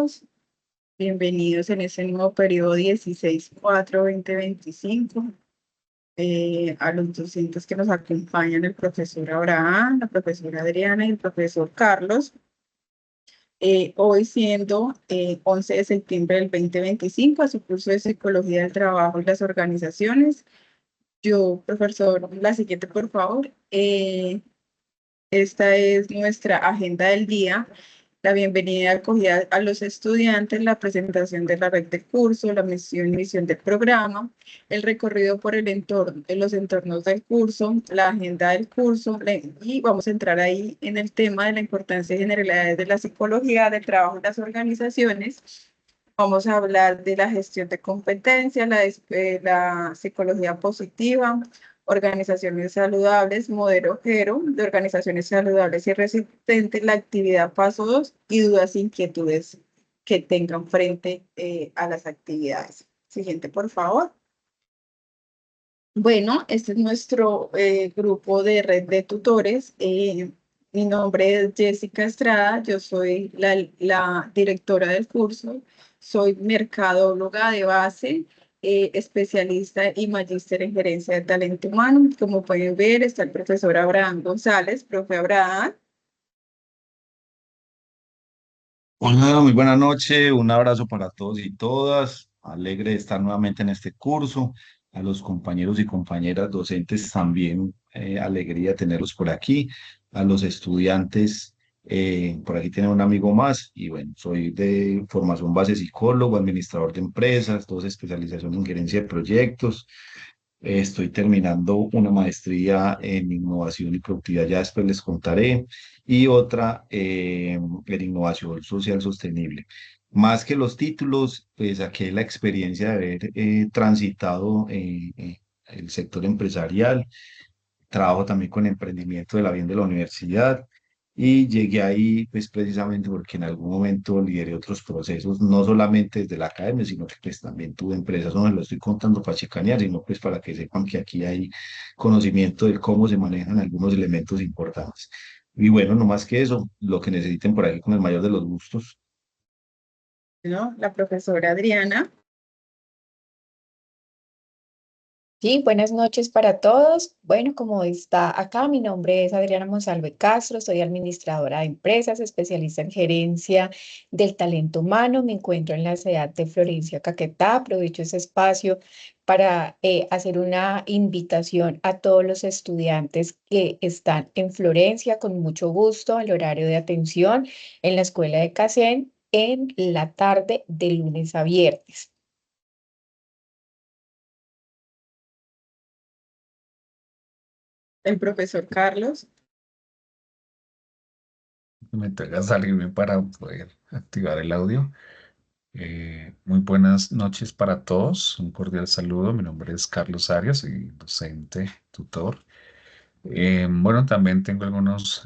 todos. Bienvenidos en este nuevo periodo 16/4/2025. A los docentes que nos acompañan, el profesor Abraham, la profesora Adriana y el profesor Carlos. Hoy siendo 11 de septiembre del 2025, a su curso de Psicología del Trabajo y las Organizaciones. Yo, profesor, la siguiente, por favor. Esta es nuestra agenda del día. La bienvenida y acogida a los estudiantes, la presentación de la red de curso, la misión y visión del programa, el recorrido por el entorno, en los entornos del curso, la agenda del curso, y vamos a entrar ahí en el tema de la importancia y generalidades de la psicología del trabajo en las organizaciones. Vamos a hablar de la gestión de competencias, la psicología positiva, organizaciones saludables, modelo GERO de organizaciones saludables y resistentes, la actividad paso 2 y dudas e inquietudes que tengan frente a las actividades. Siguiente, por favor. Bueno, este es nuestro grupo de red de tutores. Mi nombre es Jessica Estrada, yo soy la directora del curso, soy mercadóloga de base, especialista y magíster en gerencia de talento humano. Como pueden ver, está el profesor Abraham González, profe Abraham. Hola, muy buena noche, un abrazo para todos y todas, alegre de estar nuevamente en este curso, a los compañeros y compañeras docentes también, alegría tenerlos por aquí, a los estudiantes, por aquí tienen un amigo más y bueno, soy de formación base psicólogo, administrador de empresas, dos especializaciones en gerencia de proyectos. Estoy terminando una maestría en innovación y productividad, ya después les contaré, y otra en innovación social sostenible. Más que los títulos, pues aquí hay la experiencia de haber transitado el sector empresarial, trabajo también con emprendimiento de la bien de la universidad y llegué ahí pues precisamente porque en algún momento lideré otros procesos, no solamente desde la academia, sino que pues también tuve empresas, no me lo estoy contando para chicanear, sino pues para que sepan que aquí hay conocimiento de cómo se manejan algunos elementos importantes. Y bueno, no más que eso, lo que necesiten por aquí con el mayor de los gustos. ¿No? La profesora Adriana. Sí, buenas noches para todos. Bueno, como está acá, mi nombre es Adriana Monsalve Castro, soy administradora de empresas, especialista en gerencia del talento humano. Me encuentro en la ciudad de Florencia, Caquetá. Aprovecho ese espacio para hacer una invitación a todos los estudiantes que están en Florencia, con mucho gusto, al horario de atención en la escuela de CACEN en la tarde de lunes a viernes. El profesor Carlos. Me toca salirme para poder activar el audio. Muy buenas noches para todos. Un cordial saludo. Mi nombre es Carlos Arias, soy docente, tutor. Bueno, también tengo algunos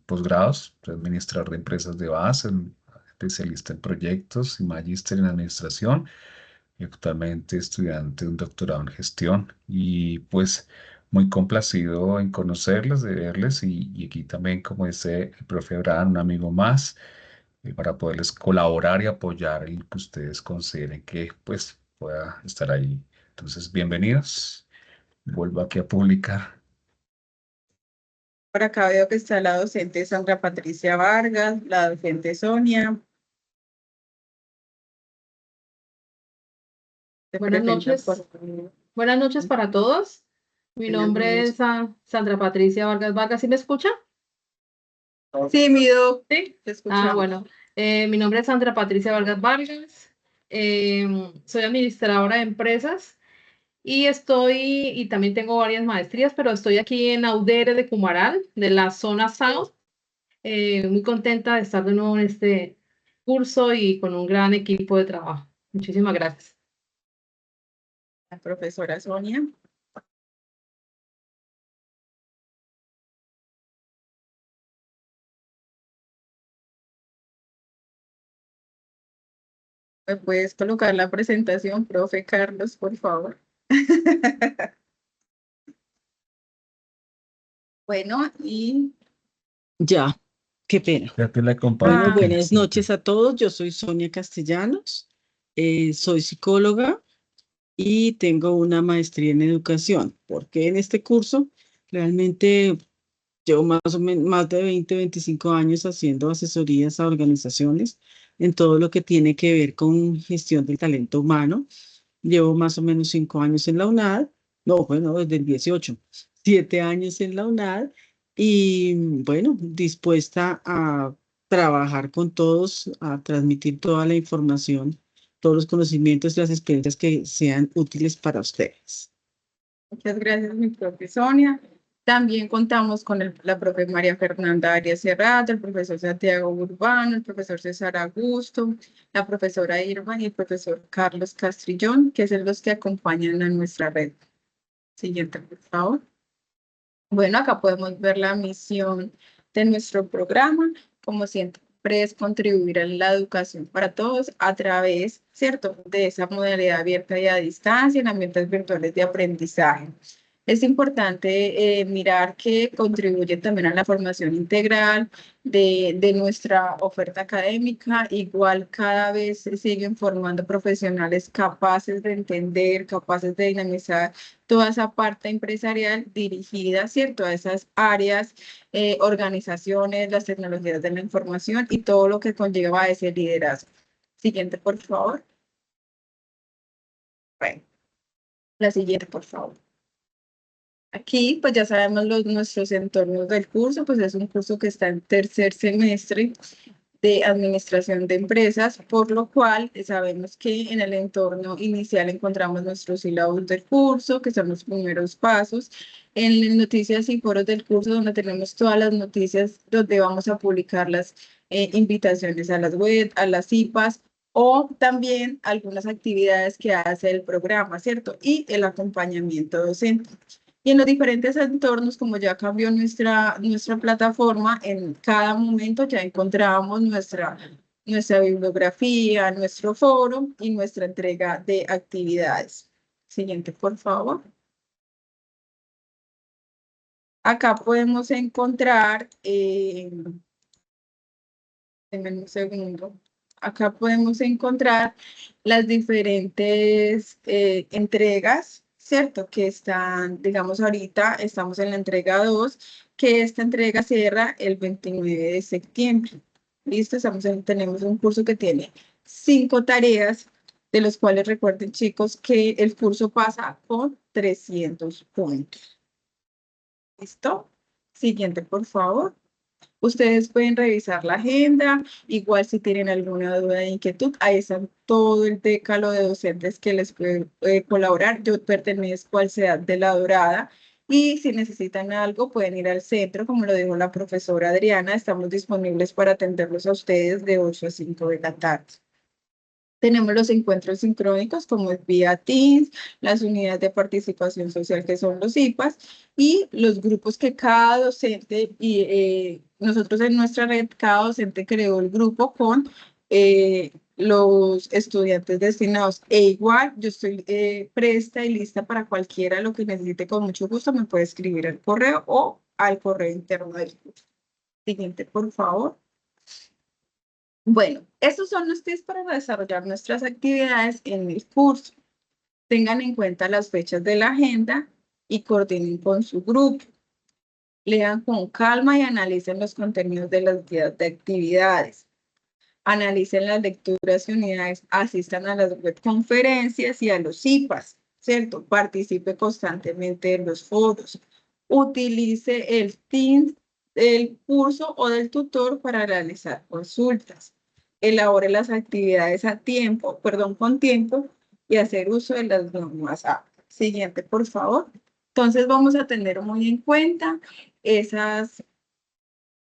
posgrados. Soy administrador de empresas de base, especialista en proyectos y magíster en administración. Y actualmente estudiante de un doctorado en gestión. Y pues muy complacido en conocerles, de verles y aquí también, como dice el profe Abraham, un amigo más, para poderles colaborar y apoyar en lo que ustedes consideren que pues pueda estar ahí. Entonces, bienvenidos. Vuelvo aquí a publicar. Por acá veo que está la docente Sandra Patricia Vargas, la docente Sonia. Se Buenas presenta noches. por favor. Buenas noches para todos. Mi Buenas nombre noches. es Sandra Patricia Vargas Vargas. ¿Sí me escucha? Sí, mi doc, Sí. te escuchamos. Bueno. Mi nombre es Sandra Patricia Vargas Vargas. Soy administradora de empresas y también tengo varias maestrías, pero estoy aquí en Audere de Cumaral, de la zona South. Muy contenta de estar de nuevo en este curso y con un gran equipo de trabajo. Muchísimas gracias. La profesora Sonia. ¿Me puedes colocar la presentación, profe Carlos, por favor? Bueno, y Ya, Qué pena. Ya te la Bueno, compartí. buenas noches a todos. Yo soy Sonia Castellanos, soy psicóloga y tengo una maestría en educación, porque en este curso realmente llevo más o menos más de 25 años haciendo asesorías a organizaciones en todo lo que tiene que ver con gestión del talento humano. Llevo más o menos 5 años en la UNAD, no, bueno, desde el 18, 7 años en la UNAD y bueno, dispuesta a trabajar con todos, a transmitir toda la información, todos los conocimientos y las experiencias que sean útiles para ustedes. Muchas gracias, mi profe Sonia. También contamos con la profe María Fernanda Arias Serrata, el profesor Santiago Urbano, el profesor César Augusto, la profesora Irma y el profesor Carlos Castrillón, que son los que acompañan a nuestra red. Siguiente, por favor. Bueno, acá podemos ver la misión de nuestro programa. Como siempre, es contribuir a la educación para todos a través, ¿cierto?, de esa modalidad abierta y a distancia en ambientes virtuales de aprendizaje. Es importante mirar que contribuye también a la formación integral de nuestra oferta académica. Igual cada vez se siguen formando profesionales capaces de entender, capaces de dinamizar toda esa parte empresarial dirigida, ¿cierto?, a esas áreas, organizaciones, las tecnologías de la información y todo lo que conlleva ese liderazgo. Siguiente, por favor. Bueno, la siguiente, por favor. Aquí, pues ya sabemos nuestros entornos del curso, pues es un curso que está en tercer semestre de administración de empresas, por lo cual sabemos que en el entorno inicial encontramos nuestros sílabos del curso, que son los primeros pasos, en noticias y foros del curso, donde tenemos todas las noticias, donde vamos a publicar las invitaciones a las web, a las IPAs, o también algunas actividades que hace el programa, ¿cierto? Y el acompañamiento docente. Y en los diferentes entornos, como ya cambió nuestra plataforma, en cada momento ya encontramos nuestra bibliografía, nuestro foro y nuestra entrega de actividades. Siguiente, por favor. Acá podemos encontrar, denme un segundo. Acá podemos encontrar las diferentes entregas, ¿cierto? Que están, digamos, ahorita estamos en la entrega 2, que esta entrega cierra el 29 de septiembre. ¿Listo? Tenemos un curso que tiene 5 tareas, de los cuales recuerden, chicos, que el curso pasa con 300 puntos. ¿Listo? Siguiente, por favor. Ustedes pueden revisar la agenda, igual si tienen alguna duda de inquietud, ahí está todo el decálogo de docentes que les puede colaborar. Yo pertenezco al CEDAT de La Dorada y si necesitan algo pueden ir al centro, como lo dijo la profesora Adriana, estamos disponibles para atenderlos a ustedes de 8 a 5 de la tarde. Tenemos los encuentros sincrónicos como es vía Teams, las unidades de participación social que son los IPAs y los grupos que cada docente y nosotros en nuestra red, cada docente creó el grupo con los estudiantes destinados. E igual yo estoy presta y lista para cualquiera lo que necesite, con mucho gusto me puede escribir al correo o al correo interno del curso. Siguiente, por favor. Bueno, estos son los tips para desarrollar nuestras actividades en el curso. Tengan en cuenta las fechas de la agenda y coordinen con su grupo. Lean con calma y analicen los contenidos de las guías de actividades. Analicen las lecturas y unidades, asistan a las webconferencias y a los IPAs, ¿cierto? Participe constantemente en los foros. Utilice el Teams del curso o del tutor para realizar consultas. Elabore las actividades con tiempo y hacer uso de las normas aptas. Siguiente, por favor. Entonces vamos a tener muy en cuenta esas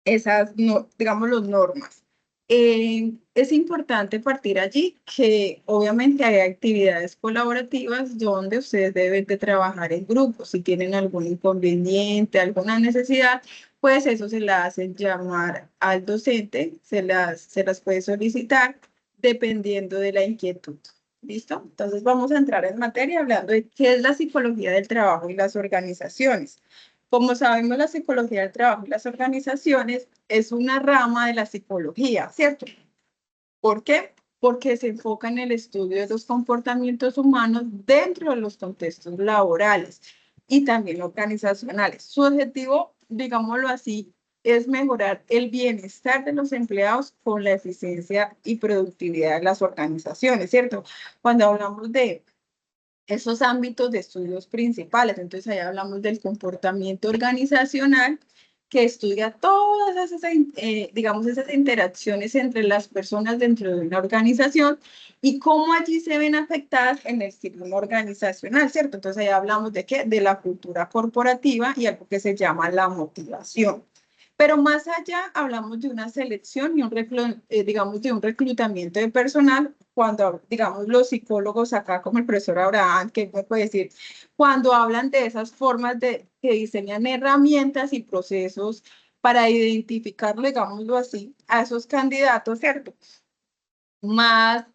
digamos, las normas. Es importante partir allí que obviamente hay actividades colaborativas donde ustedes deben de trabajar en grupo. Si tienen algún inconveniente, alguna necesidad, pues eso se la hacen llamar al docente, se las puede solicitar dependiendo de la inquietud. ¿Listo? Entonces vamos a entrar en materia hablando de qué es la psicología del trabajo y las organizaciones. Como sabemos, la psicología del trabajo y las organizaciones es una rama de la psicología, ¿cierto? ¿Por qué? Porque se enfoca en el estudio de los comportamientos humanos dentro de los contextos laborales y también organizacionales. Su objetivo, digámoslo así, es mejorar el bienestar de los empleados con la eficiencia y productividad de las organizaciones, ¿cierto? Cuando hablamos de esos ámbitos de estudios principales, entonces ahí hablamos del comportamiento organizacional, que estudia todas esas, digamos, esas interacciones entre las personas dentro de una organización y cómo allí se ven afectadas en el ciclo organizacional, ¿cierto? Entonces ahí hablamos de qué, de la cultura corporativa y algo que se llama la motivación. Pero más allá hablamos de una selección y digamos, de un reclutamiento de personal cuando, digamos, los psicólogos acá, como el profesor Abraham, que me puede decir, cuando hablan de esas formas que diseñan herramientas y procesos para identificar, digámoslo así, a esos candidatos, ¿cierto? Más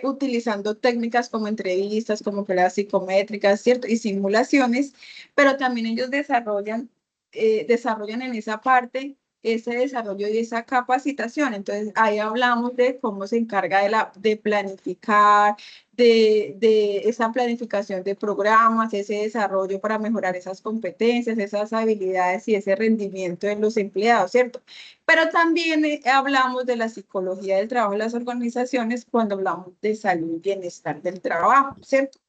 utilizando técnicas como entrevistas, como pruebas psicométricas, ¿cierto? Y simulaciones, pero también ellos desarrollan en esa parte ese desarrollo y esa capacitación. Entonces, ahí hablamos de cómo se encarga de planificar, de esa planificación de programas, ese desarrollo para mejorar esas competencias, esas habilidades y ese rendimiento de los empleados, ¿cierto? Pero también hablamos de la psicología del trabajo en las organizaciones cuando hablamos de salud y bienestar del trabajo, ¿cierto?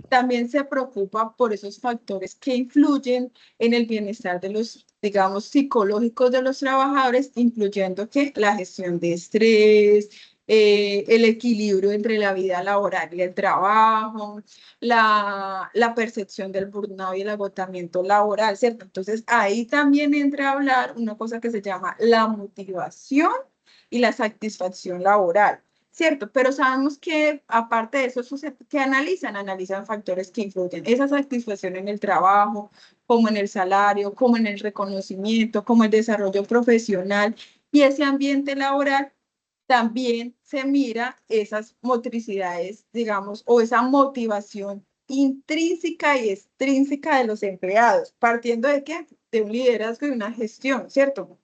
También se preocupa por esos factores que influyen en el bienestar de los, digamos, psicológicos de los trabajadores, incluyendo que la gestión de estrés, el equilibrio entre la vida laboral y el trabajo, la percepción del burnout y el agotamiento laboral, ¿cierto? Entonces, ahí también entra a hablar una cosa que se llama la motivación y la satisfacción laboral. ¿Cierto? Pero sabemos que aparte de eso, ¿qué analizan? Analizan factores que influyen. Esa satisfacción en el trabajo, como en el salario, como en el reconocimiento, como el desarrollo profesional y ese ambiente laboral, también se mira esas motricidades, digamos, o esa motivación intrínseca y extrínseca de los empleados, partiendo de qué? De un liderazgo y una gestión, ¿cierto?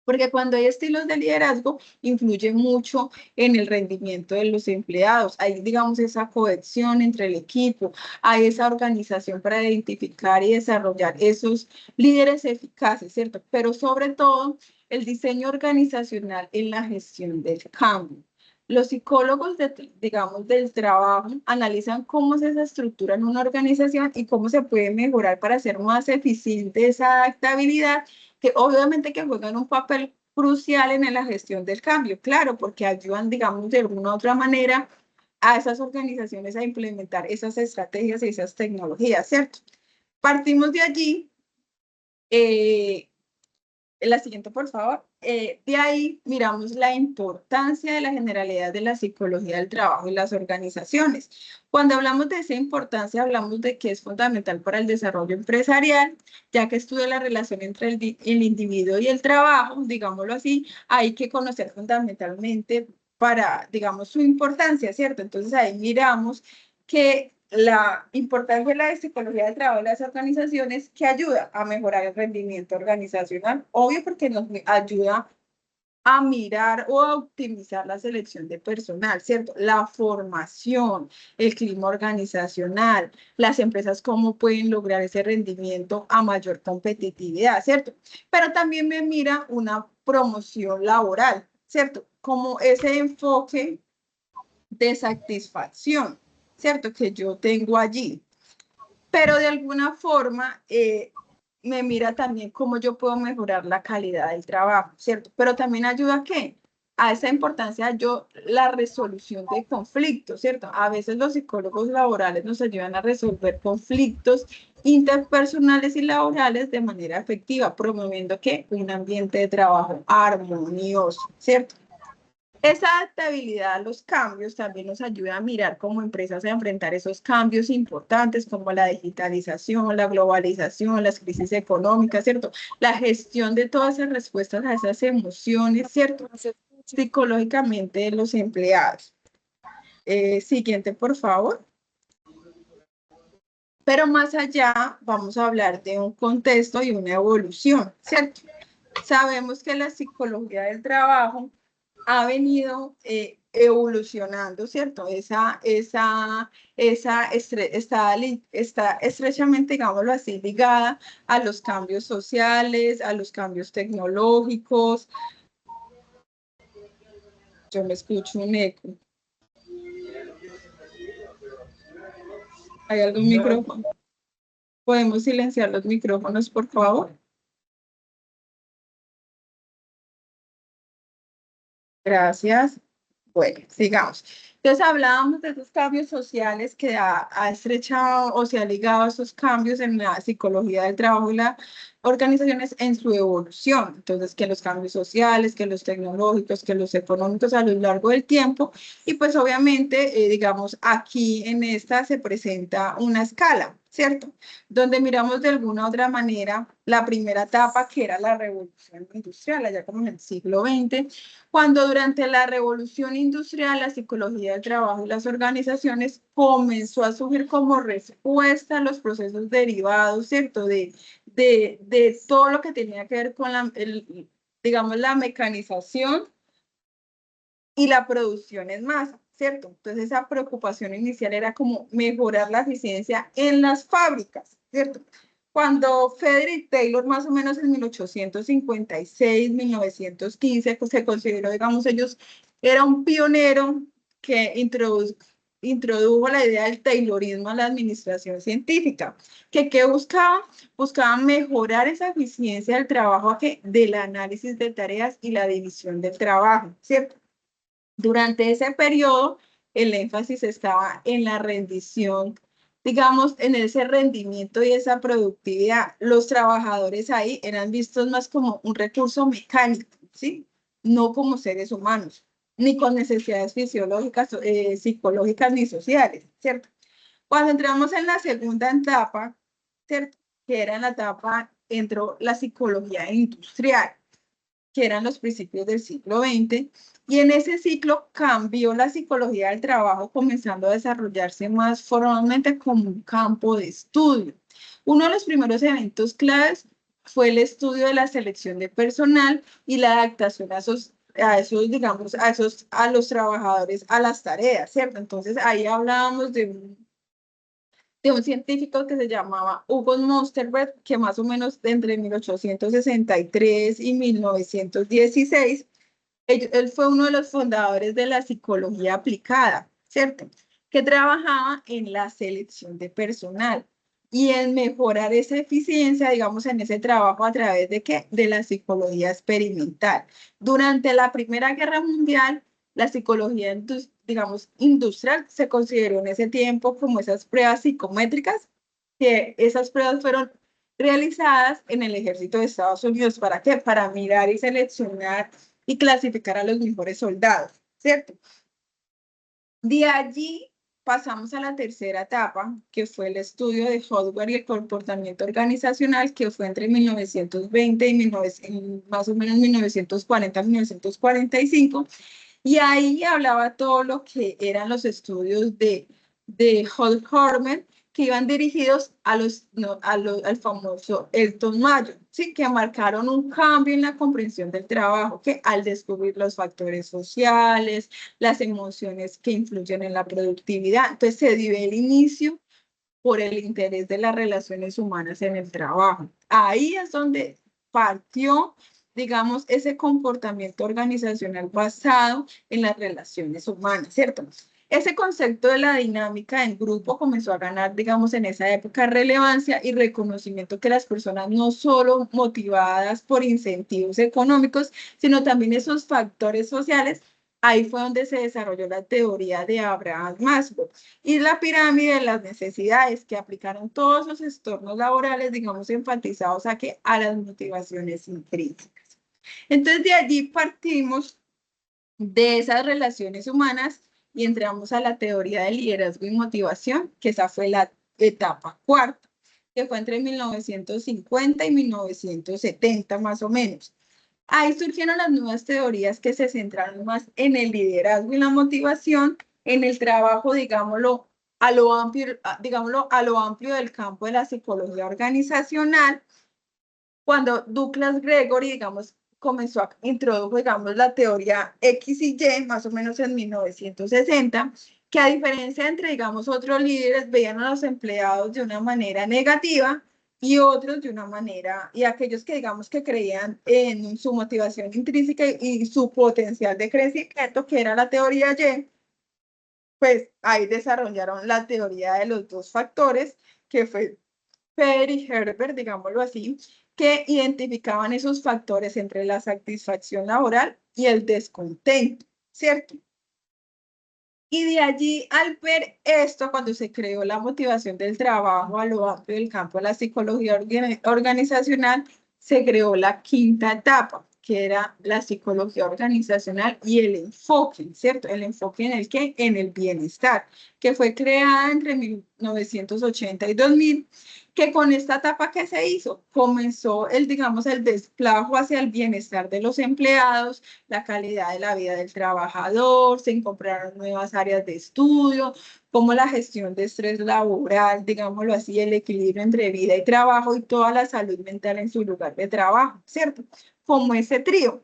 Porque cuando hay estilos de liderazgo, influye mucho en el rendimiento de los empleados. Hay, digamos, esa cohesión entre el equipo, hay esa organización para identificar y desarrollar esos líderes eficaces, ¿cierto? Pero sobre todo, el diseño organizacional en la gestión del cambio. Los psicólogos, digamos, del trabajo analizan cómo se estructura en una organización y cómo se puede mejorar para hacer más eficiente esa adaptabilidad, que obviamente que juegan un papel crucial en la gestión del cambio, claro, porque ayudan, digamos, de alguna u otra manera a esas organizaciones a implementar esas estrategias y esas tecnologías, ¿cierto? Partimos de allí. La siguiente, por favor. De ahí miramos la importancia de la generalidad de la psicología del trabajo y las organizaciones. Cuando hablamos de esa importancia, hablamos de que es fundamental para el desarrollo empresarial, ya que estudia la relación entre el individuo y el trabajo, digámoslo así, hay que conocer fundamentalmente para, digamos, su importancia, ¿cierto? Entonces ahí miramos que la importancia de la psicología del trabajo en las organizaciones que ayuda a mejorar el rendimiento organizacional, obvio porque nos ayuda a mirar o a optimizar la selección de personal, ¿cierto? La formación, el clima organizacional, las empresas cómo pueden lograr ese rendimiento a mayor competitividad, ¿cierto? Pero también me mira una promoción laboral, ¿cierto? Como ese enfoque de satisfacción, ¿cierto? Que yo tengo allí. Pero de alguna forma me mira también cómo yo puedo mejorar la calidad del trabajo, ¿cierto? Pero también ayuda a qué? A esa importancia la resolución de conflictos, ¿cierto? A veces los psicólogos laborales nos ayudan a resolver conflictos interpersonales y laborales de manera efectiva, promoviendo ¿qué? Un ambiente de trabajo armonioso, ¿cierto? Esa adaptabilidad a los cambios también nos ayuda a mirar como empresas a enfrentar esos cambios importantes como la digitalización, la globalización, las crisis económicas, ¿cierto? La gestión de todas esas respuestas a esas emociones, ¿cierto? Psicológicamente de los empleados. Siguiente, por favor. Pero más allá, vamos a hablar de un contexto y una evolución, ¿cierto? Sabemos que la psicología del trabajo ha venido evolucionando, ¿cierto? Está estrechamente, digámoslo así, ligada a los cambios sociales, a los cambios tecnológicos. Yo me escucho un eco. ¿Hay algún micrófono? ¿Podemos silenciar los micrófonos, por favor? Gracias. Bueno, sigamos. Entonces hablábamos de esos cambios sociales que ha estrechado o se ha ligado a esos cambios en la psicología del trabajo y las organizaciones en su evolución. Entonces, que los cambios sociales, que los tecnológicos, que los económicos a lo largo del tiempo. Y pues obviamente, digamos, aquí en esta se presenta una escala, ¿cierto? Donde miramos de alguna u otra manera la primera etapa que era la revolución industrial, allá como en el siglo XX, cuando durante la revolución industrial la psicología del trabajo y las organizaciones comenzó a surgir como respuesta a los procesos derivados, ¿cierto? De todo lo que tenía que ver con digamos, la mecanización y la producción en masa, ¿cierto? Entonces esa preocupación inicial era como mejorar la eficiencia en las fábricas, ¿cierto? Cuando Frederick Taylor, más o menos en 1856, 1915, pues se consideró, digamos, era un pionero que introdujo la idea del Taylorismo a la administración científica, que buscaba mejorar esa eficiencia del trabajo del análisis de tareas y la división del trabajo, ¿cierto? Durante ese periodo, el énfasis estaba en la rendición, digamos, en ese rendimiento y esa productividad. Los trabajadores ahí eran vistos más como un recurso mecánico, ¿sí? No como seres humanos, ni con necesidades fisiológicas, psicológicas ni sociales, ¿cierto? Cuando entramos en la segunda etapa, ¿cierto? Que era en la etapa, entró la psicología industrial, que eran los principios del siglo XX, y en ese ciclo cambió la psicología del trabajo, comenzando a desarrollarse más formalmente como un campo de estudio. Uno de los primeros eventos claves fue el estudio de la selección de personal y la adaptación a los trabajadores a las tareas, ¿cierto? Entonces ahí hablábamos de un científico que se llamaba Hugo Monsterberg, que más o menos entre 1863 y 1916, él fue uno de los fundadores de la psicología aplicada, ¿cierto? Que trabajaba en la selección de personal y en mejorar esa eficiencia, digamos, en ese trabajo a través de ¿qué? De la psicología experimental. Durante la Primera Guerra Mundial, la psicología, digamos, industrial se consideró en ese tiempo como esas pruebas psicométricas, que esas pruebas fueron realizadas en el ejército de Estados Unidos. ¿Para qué? Para mirar y seleccionar y clasificar a los mejores soldados, ¿cierto? De allí pasamos a la tercera etapa, que fue el estudio de hardware y el comportamiento organizacional, que fue entre 1920 y más o menos 1940, 1945, y ahí hablaba todo lo que eran los estudios de Horkheimer, que iban dirigidos al famoso Elton Mayo, ¿sí? Que marcaron un cambio en la comprensión del trabajo, que al descubrir los factores sociales, las emociones que influyen en la productividad, entonces se dio el inicio por el interés de las relaciones humanas en el trabajo. Ahí es donde partió, digamos, ese comportamiento organizacional basado en las relaciones humanas, ¿cierto? Ese concepto de la dinámica en grupo comenzó a ganar, digamos, en esa época relevancia y reconocimiento que las personas no solo motivadas por incentivos económicos, sino también esos factores sociales. Ahí fue donde se desarrolló la teoría de Abraham Maslow y la pirámide de las necesidades, que aplicaron todos los entornos laborales, digamos, enfatizados a las motivaciones intrínsecas. Entonces, de allí partimos de esas relaciones humanas y entramos a la teoría del liderazgo y motivación, que esa fue la etapa cuarta, que fue entre 1950 y 1970 más o menos. Ahí surgieron las nuevas teorías que se centraron más en el liderazgo y la motivación, en el trabajo, digámoslo, a lo amplio, digámoslo, a lo amplio del campo de la psicología organizacional, cuando Douglas Gregory, digamos, comenzó a introdujo, digamos, la teoría X y Y, más o menos en 1960, que a diferencia entre, digamos, otros líderes veían a los empleados de una manera negativa y otros de una manera, y aquellos que, digamos, que creían en su motivación intrínseca y su potencial de crecimiento, que era la teoría Y, pues ahí desarrollaron la teoría de los dos factores, que fue Perry y Herbert, digámoslo así, que identificaban esos factores entre la satisfacción laboral y el descontento, ¿cierto? Y de allí, al ver esto, cuando se creó la motivación del trabajo a lo amplio del campo de la psicología organizacional, se creó la quinta etapa, que era la psicología organizacional y el enfoque, ¿cierto? El enfoque en el qué, en el bienestar, que fue creada entre 1980 y 2000, que con esta etapa que se hizo, comenzó el, digamos, el desplazo hacia el bienestar de los empleados, la calidad de la vida del trabajador, se incorporaron nuevas áreas de estudio, como la gestión de estrés laboral, digámoslo así, el equilibrio entre vida y trabajo y toda la salud mental en su lugar de trabajo, ¿cierto? Como ese trío.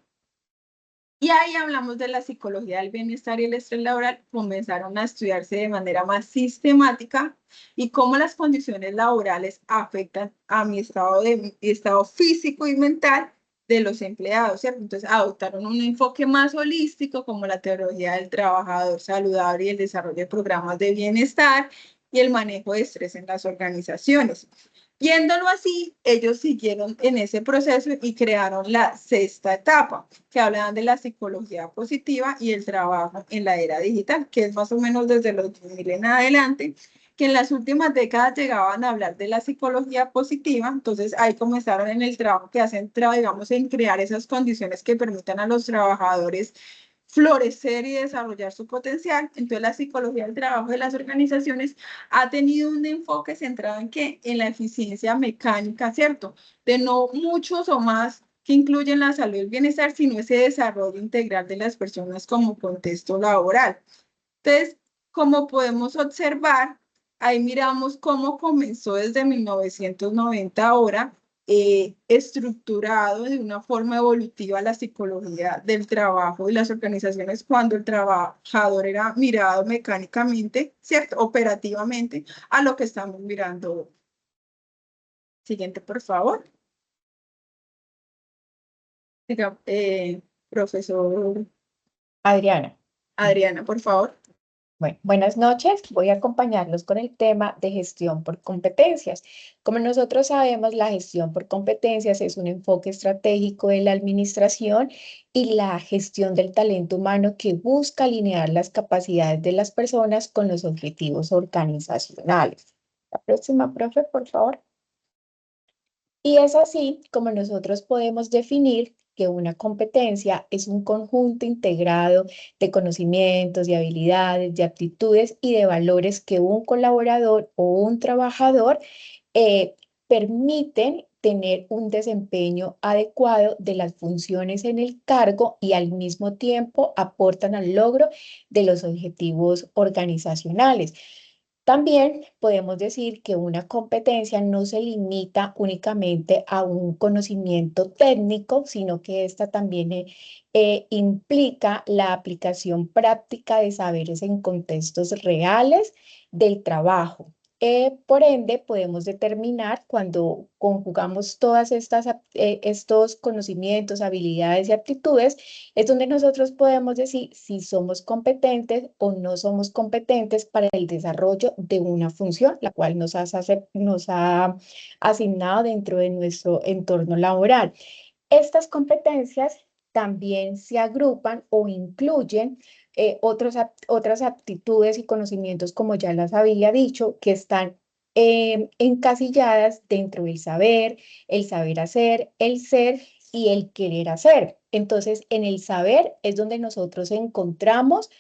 Y ahí hablamos de la psicología del bienestar y el estrés laboral, comenzaron a estudiarse de manera más sistemática y cómo las condiciones laborales afectan a mi estado físico y mental de los empleados, ¿cierto? Entonces adoptaron un enfoque más holístico como la teoría del trabajador saludable y el desarrollo de programas de bienestar y el manejo de estrés en las organizaciones. Viéndolo así, ellos siguieron en ese proceso y crearon la sexta etapa, que hablaban de la psicología positiva y el trabajo en la era digital, que es más o menos desde los 2000 en adelante, que en las últimas décadas llegaban a hablar de la psicología positiva. Entonces ahí comenzaron en el trabajo que hacen, digamos, en crear esas condiciones que permitan a los trabajadores florecer y desarrollar su potencial. Entonces la psicología del trabajo de las organizaciones ha tenido un enfoque centrado en qué, en la eficiencia mecánica, ¿cierto? De no muchos o más que incluyen la salud y el bienestar, sino ese desarrollo integral de las personas como contexto laboral. Entonces, como podemos observar, ahí miramos cómo comenzó desde 1990 ahora, estructurado de una forma evolutiva la psicología del trabajo y las organizaciones cuando el trabajador era mirado mecánicamente, ¿cierto? Operativamente, a lo que estamos mirando. Siguiente, por favor. Diga, profesor Adriana. Adriana, por favor. Bueno, buenas noches. Voy a acompañarlos con el tema de gestión por competencias. Como nosotros sabemos, la gestión por competencias es un enfoque estratégico de la administración y la gestión del talento humano que busca alinear las capacidades de las personas con los objetivos organizacionales. La próxima, profe, por favor. Y es así como nosotros podemos definir que una competencia es un conjunto integrado de conocimientos, de habilidades, de aptitudes y de valores que un colaborador o un trabajador permiten tener un desempeño adecuado de las funciones en el cargo y al mismo tiempo aportan al logro de los objetivos organizacionales. También podemos decir que una competencia no se limita únicamente a un conocimiento técnico, sino que esta también implica la aplicación práctica de saberes en contextos reales del trabajo. Por ende, podemos determinar cuando conjugamos todas estos conocimientos, habilidades y aptitudes, es donde nosotros podemos decir si somos competentes o no somos competentes para el desarrollo de una función, la cual nos ha asignado dentro de nuestro entorno laboral. Estas competencias también se agrupan o incluyen otras aptitudes y conocimientos, como ya las había dicho, que están encasilladas dentro del saber, el saber hacer, el ser y el querer hacer. Entonces, en el saber es donde nosotros encontramos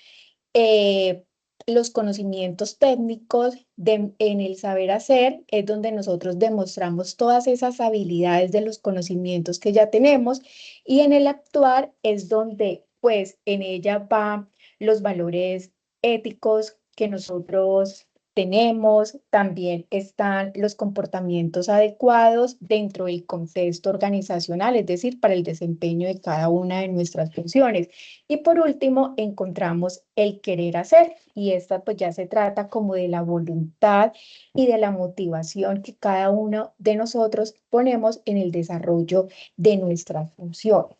los conocimientos técnicos, en el saber hacer es donde nosotros demostramos todas esas habilidades de los conocimientos que ya tenemos, y en el actuar es donde pues en ella va los valores éticos que nosotros tenemos, también están los comportamientos adecuados dentro del contexto organizacional, es decir, para el desempeño de cada una de nuestras funciones. Y por último, encontramos el querer hacer, y esta pues ya se trata como de la voluntad y de la motivación que cada uno de nosotros ponemos en el desarrollo de nuestras funciones.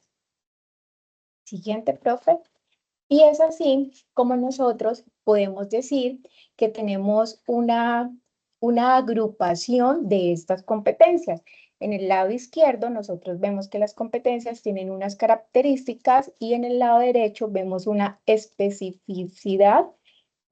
Siguiente, profe. Y es así como nosotros podemos decir que tenemos una agrupación de estas competencias. En el lado izquierdo nosotros vemos que las competencias tienen unas características y en el lado derecho vemos una especificidad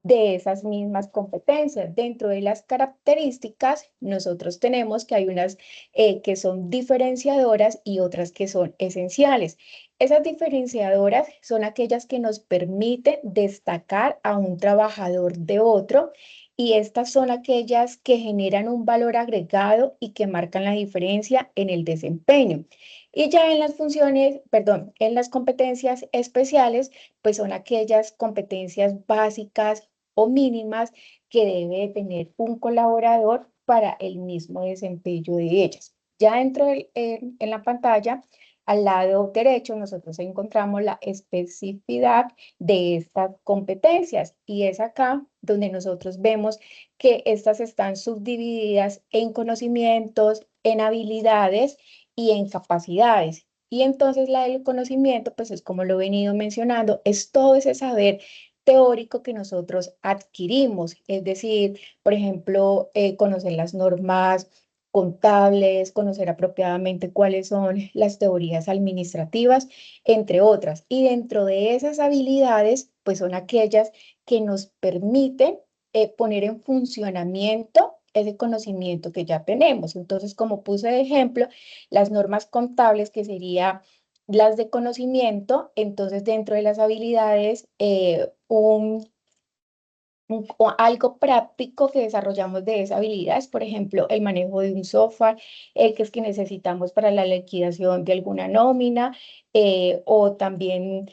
de esas mismas competencias. Dentro de las características, nosotros tenemos que hay unas que son diferenciadoras y otras que son esenciales. Esas diferenciadoras son aquellas que nos permiten destacar a un trabajador de otro y estas son aquellas que generan un valor agregado y que marcan la diferencia en el desempeño. Y ya en las funciones, perdón, en las competencias especiales, pues son aquellas competencias básicas o mínimas que debe tener un colaborador para el mismo desempeño de ellas. Ya dentro en la pantalla, al lado derecho, nosotros encontramos la especificidad de estas competencias y es acá donde nosotros vemos que estas están subdivididas en conocimientos, en habilidades y en capacidades. Y entonces la del conocimiento, pues es como lo he venido mencionando, es todo ese saber teórico que nosotros adquirimos, es decir, por ejemplo, conocer las normas contables, conocer apropiadamente cuáles son las teorías administrativas, entre otras. Y dentro de esas habilidades, pues son aquellas que nos permiten poner en funcionamiento ese conocimiento que ya tenemos. Entonces, como puse de ejemplo, las normas contables, que sería las de conocimiento, entonces dentro de las habilidades, algo práctico que desarrollamos de esa habilidad es, por ejemplo, el manejo de un software, que es que necesitamos para la liquidación de alguna nómina, o también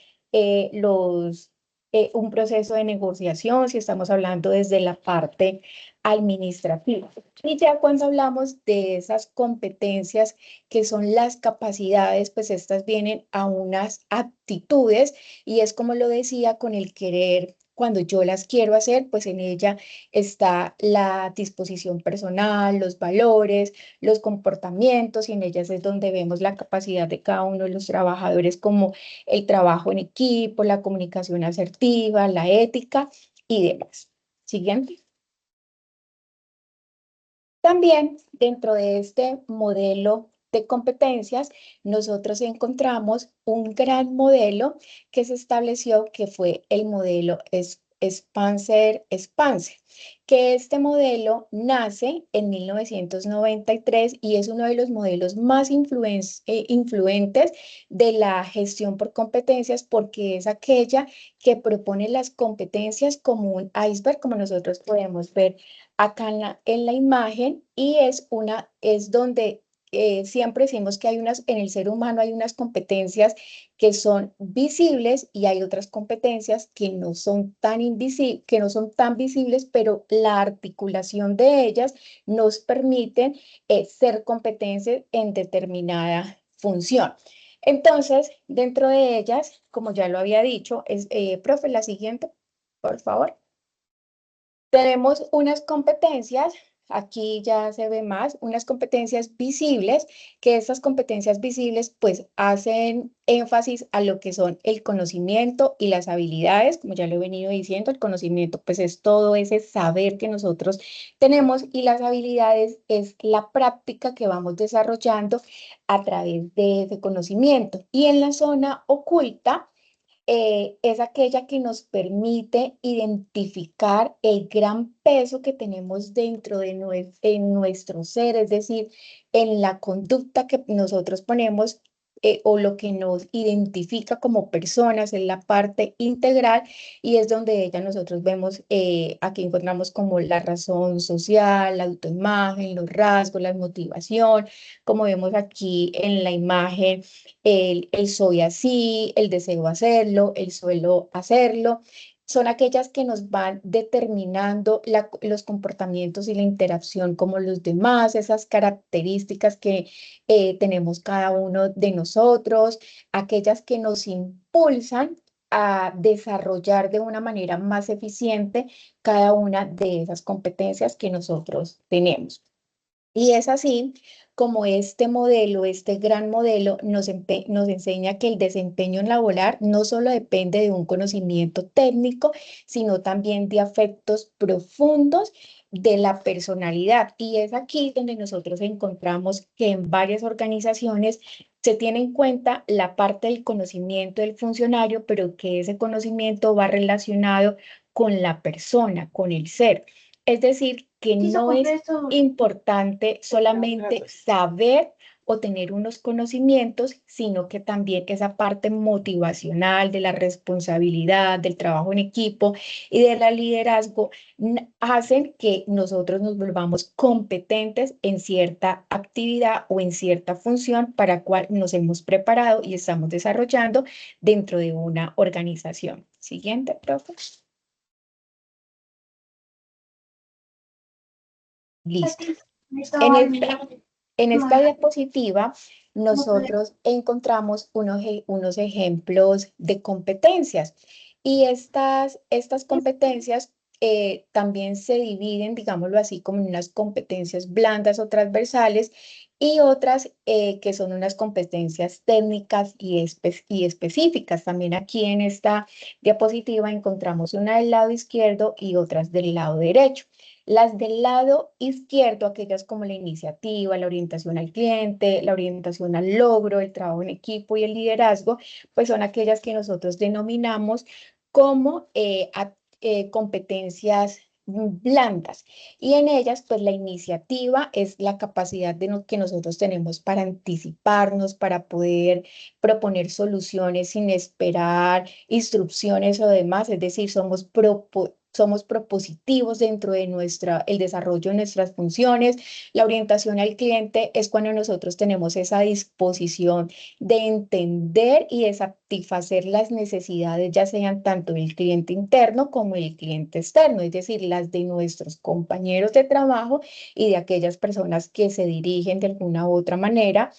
un proceso de negociación, si estamos hablando desde la parte administrativa. Y ya cuando hablamos de esas competencias que son las capacidades, pues estas vienen a unas aptitudes y es como lo decía con el querer. Cuando yo las quiero hacer, pues en ella está la disposición personal, los valores, los comportamientos, y en ellas es donde vemos la capacidad de cada uno de los trabajadores, como el trabajo en equipo, la comunicación asertiva, la ética y demás. Siguiente. También dentro de este modelo de competencias, nosotros encontramos un gran modelo que se estableció, que fue el modelo Spencer-Spencer, que este modelo nace en 1993 y es uno de los modelos más influentes de la gestión por competencias, porque es aquella que propone las competencias como un iceberg, como nosotros podemos ver acá en la imagen, y es donde siempre decimos que en el ser humano hay unas competencias que son visibles y hay otras competencias que no son que no son tan visibles, pero la articulación de ellas nos permiten ser competentes en determinada función. Entonces, dentro de ellas, como ya lo había dicho, profe, la siguiente, por favor. Tenemos unas competencias, aquí ya se ve más, unas competencias visibles, que estas competencias visibles pues hacen énfasis a lo que son el conocimiento y las habilidades, como ya lo he venido diciendo. El conocimiento pues es todo ese saber que nosotros tenemos y las habilidades es la práctica que vamos desarrollando a través de ese conocimiento. Y en la zona oculta, es aquella que nos permite identificar el gran peso que tenemos dentro de en nuestro ser, es decir, en la conducta que nosotros ponemos, o lo que nos identifica como personas, en la parte integral, y es donde ella nosotros vemos, aquí encontramos como la razón social, la autoimagen, los rasgos, la motivación, como vemos aquí en la imagen, el soy así, el deseo hacerlo, el suelo hacerlo, son aquellas que nos van determinando los comportamientos y la interacción como los demás, esas características que tenemos cada uno de nosotros, aquellas que nos impulsan a desarrollar de una manera más eficiente cada una de esas competencias que nosotros tenemos. Y es así como este modelo, este gran modelo, nos enseña que el desempeño laboral no solo depende de un conocimiento técnico, sino también de afectos profundos de la personalidad. Y es aquí donde nosotros encontramos que en varias organizaciones se tiene en cuenta la parte del conocimiento del funcionario, pero que ese conocimiento va relacionado con la persona, con el ser. Es decir, que no es importante solamente saber o tener unos conocimientos, sino que también esa parte motivacional de la responsabilidad, del trabajo en equipo y del liderazgo hacen que nosotros nos volvamos competentes en cierta actividad o en cierta función para la cual nos hemos preparado y estamos desarrollando dentro de una organización. Siguiente, profe. Listo. En esta diapositiva, nosotros encontramos unos ejemplos de competencias y estas competencias también se dividen, digámoslo así, como en unas competencias blandas o transversales y otras que son unas competencias técnicas y específicas. También aquí en esta diapositiva encontramos una del lado izquierdo y otras del lado derecho. Las del lado izquierdo, aquellas como la iniciativa, la orientación al cliente, la orientación al logro, el trabajo en equipo y el liderazgo, pues son aquellas que nosotros denominamos como competencias blandas. Y en ellas, pues la iniciativa es la capacidad que nosotros tenemos para anticiparnos, para poder proponer soluciones sin esperar instrucciones o demás, es decir, somos propositivos dentro de el desarrollo de nuestras funciones. La orientación al cliente es cuando nosotros tenemos esa disposición de entender y de satisfacer las necesidades, ya sean tanto del cliente interno como del cliente externo, es decir, las de nuestros compañeros de trabajo y de aquellas personas que se dirigen de alguna u otra manera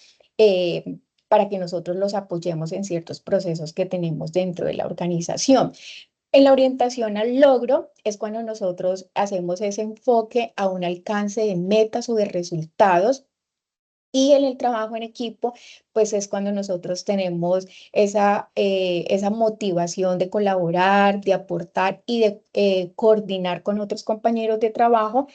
para que nosotros los apoyemos en ciertos procesos que tenemos dentro de la organización. En la orientación al logro es cuando nosotros hacemos ese enfoque a un alcance de metas o de resultados. Y en el trabajo en equipo, pues es cuando nosotros tenemos esa motivación de colaborar, de aportar y de coordinar con otros compañeros de trabajo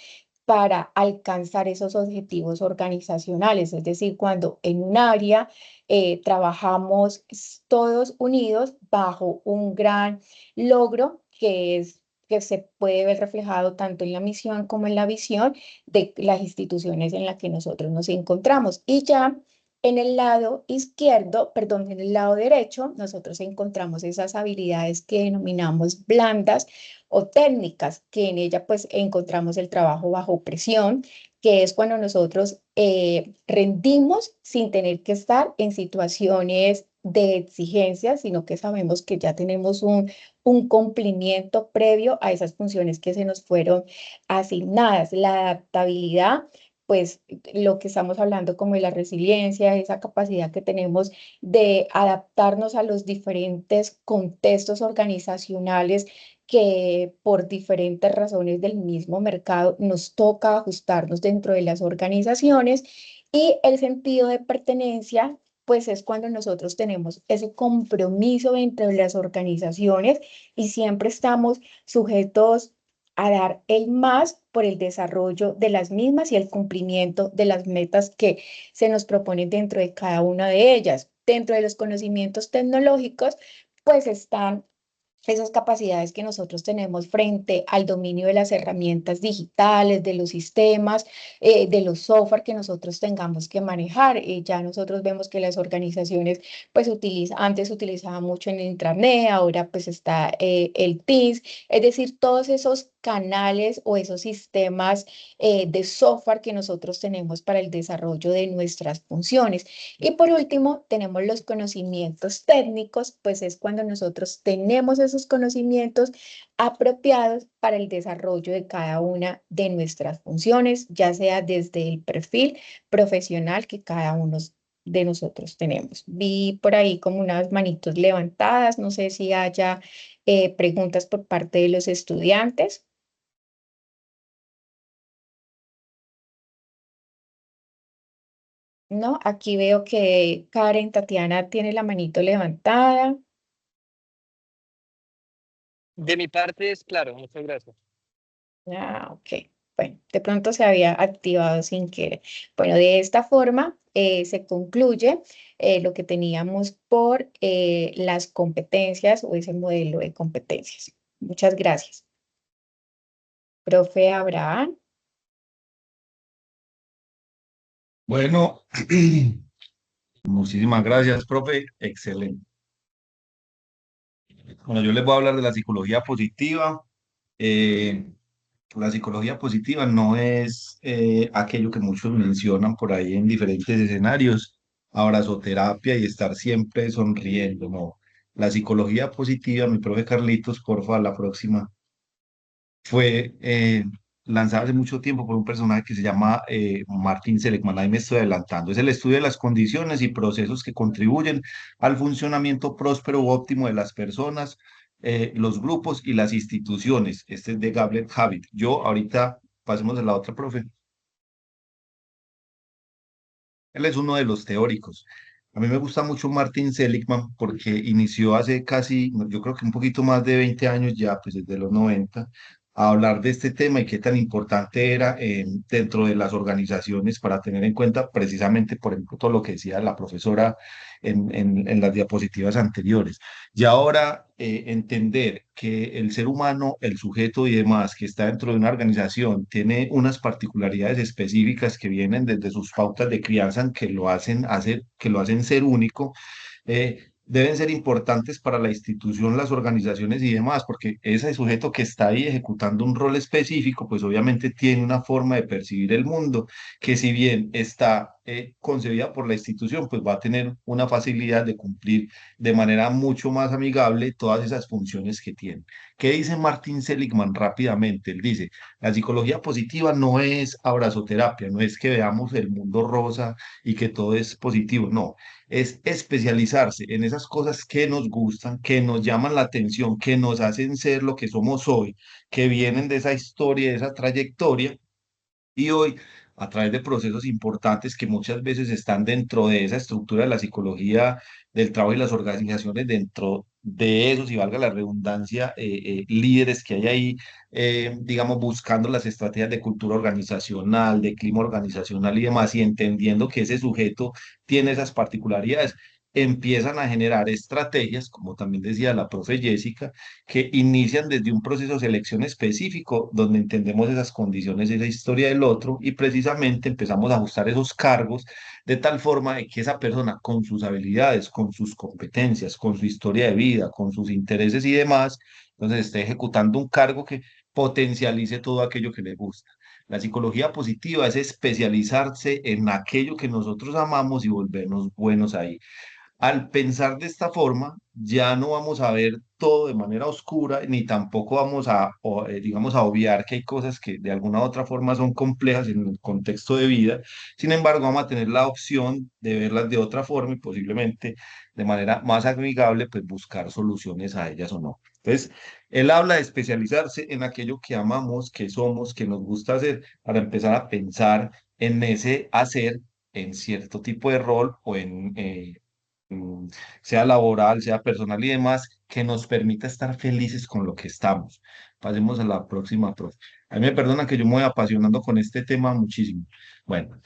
para alcanzar esos objetivos organizacionales. Es decir, cuando en un área trabajamos todos unidos bajo un gran logro que se puede ver reflejado tanto en la misión como en la visión de las instituciones en las que nosotros nos encontramos. Y ya en el lado izquierdo, perdón, en el lado derecho, nosotros encontramos esas habilidades que denominamos blandas o técnicas, que en ella pues encontramos el trabajo bajo presión, que es cuando nosotros rendimos sin tener que estar en situaciones de exigencia, sino que sabemos que ya tenemos un cumplimiento previo a esas funciones que se nos fueron asignadas. La adaptabilidad, pues lo que estamos hablando como de la resiliencia, esa capacidad que tenemos de adaptarnos a los diferentes contextos organizacionales que por diferentes razones del mismo mercado nos toca ajustarnos dentro de las organizaciones y el sentido de pertenencia, pues es cuando nosotros tenemos ese compromiso dentro de las organizaciones y siempre estamos sujetos a dar el más por el desarrollo de las mismas y el cumplimiento de las metas que se nos proponen dentro de cada una de ellas. Dentro de los conocimientos tecnológicos, pues están esas capacidades que nosotros tenemos frente al dominio de las herramientas digitales, de los sistemas, de los software que nosotros tengamos que manejar. Ya nosotros vemos que las organizaciones, pues antes utilizaban mucho en el intranet, ahora pues está el Teams, es decir, todos esos canales o esos sistemas de software que nosotros tenemos para el desarrollo de nuestras funciones. Y por último, tenemos los conocimientos técnicos, pues es cuando nosotros tenemos esos conocimientos apropiados para el desarrollo de cada una de nuestras funciones, ya sea desde el perfil profesional que cada uno de nosotros tenemos. Vi por ahí como unas manitos levantadas, no sé si haya preguntas por parte de los estudiantes. No, aquí veo que Karen Tatiana tiene la manito levantada. De mi parte es claro, muchas gracias. Ah, ok. Bueno, de pronto se había activado sin querer. Bueno, de esta forma se concluye lo que teníamos por las competencias o ese modelo de competencias. Muchas gracias. Profe Abraham. Bueno, muchísimas gracias, profe. Excelente. Bueno, yo les voy a hablar de la psicología positiva. Eh, la psicología positiva no es aquello que muchos mencionan por ahí en diferentes escenarios, abrazoterapia y estar siempre sonriendo, no. La psicología positiva, mi profe Carlitos, porfa, la próxima, fue lanzada hace mucho tiempo por un personaje que se llama Martin Seligman. Ahí me estoy adelantando. Es el estudio de las condiciones y procesos que contribuyen al funcionamiento próspero u óptimo de las personas, los grupos y las instituciones. Este es de Gablet Habit. Yo ahorita pasemos a la otra, profe. Él es uno de los teóricos. A mí me gusta mucho Martin Seligman porque inició hace casi, yo creo que un poquito más de 20 años ya, pues desde los 90, a hablar de este tema y qué tan importante era dentro de las organizaciones para tener en cuenta precisamente, por ejemplo, todo lo que decía la profesora en las diapositivas anteriores. Y ahora entender que el ser humano, el sujeto y demás que está dentro de una organización tiene unas particularidades específicas que vienen desde sus pautas de crianza que lo hacen hacer, que lo hacen ser único, deben ser importantes para la institución, las organizaciones y demás, porque ese sujeto que está ahí ejecutando un rol específico, pues obviamente tiene una forma de percibir el mundo que si bien está concebida por la institución, pues va a tener una facilidad de cumplir de manera mucho más amigable todas esas funciones que tiene. ¿Qué dice Martin Seligman rápidamente? Él dice, la psicología positiva no es abrazoterapia, no es que veamos el mundo rosa y que todo es positivo, no, es especializarse en esas cosas que nos gustan, que nos llaman la atención, que nos hacen ser lo que somos hoy, que vienen de esa historia, de esa trayectoria y hoy, a través de procesos importantes que muchas veces están dentro de esa estructura de la psicología del trabajo y las organizaciones, dentro de esos, y valga la redundancia, líderes que hay ahí, digamos, buscando las estrategias de cultura organizacional, de clima organizacional y demás, y entendiendo que ese sujeto tiene esas particularidades. Empiezan a generar estrategias, como también decía la profe Jessica, que inician desde un proceso de selección específico, donde entendemos esas condiciones, esa historia del otro, y precisamente empezamos a ajustar esos cargos de tal forma de que esa persona, con sus habilidades, con sus competencias, con su historia de vida, con sus intereses y demás, entonces esté ejecutando un cargo que potencialice todo aquello que le gusta. La psicología positiva es especializarse en aquello que nosotros amamos y volvernos buenos ahí. Al pensar de esta forma, ya no vamos a ver todo de manera oscura, ni tampoco vamos a, digamos, a obviar que hay cosas que de alguna u otra forma son complejas en el contexto de vida. Sin embargo, vamos a tener la opción de verlas de otra forma y posiblemente de manera más amigable, pues buscar soluciones a ellas o no. Entonces, él habla de especializarse en aquello que amamos, que somos, que nos gusta hacer, para empezar a pensar en ese hacer en cierto tipo de rol o mm, sea laboral, sea personal y demás, que nos permita estar felices con lo que estamos. Pasemos a la próxima, profe. A mí me perdonan que yo me voy apasionando con este tema muchísimo. Bueno,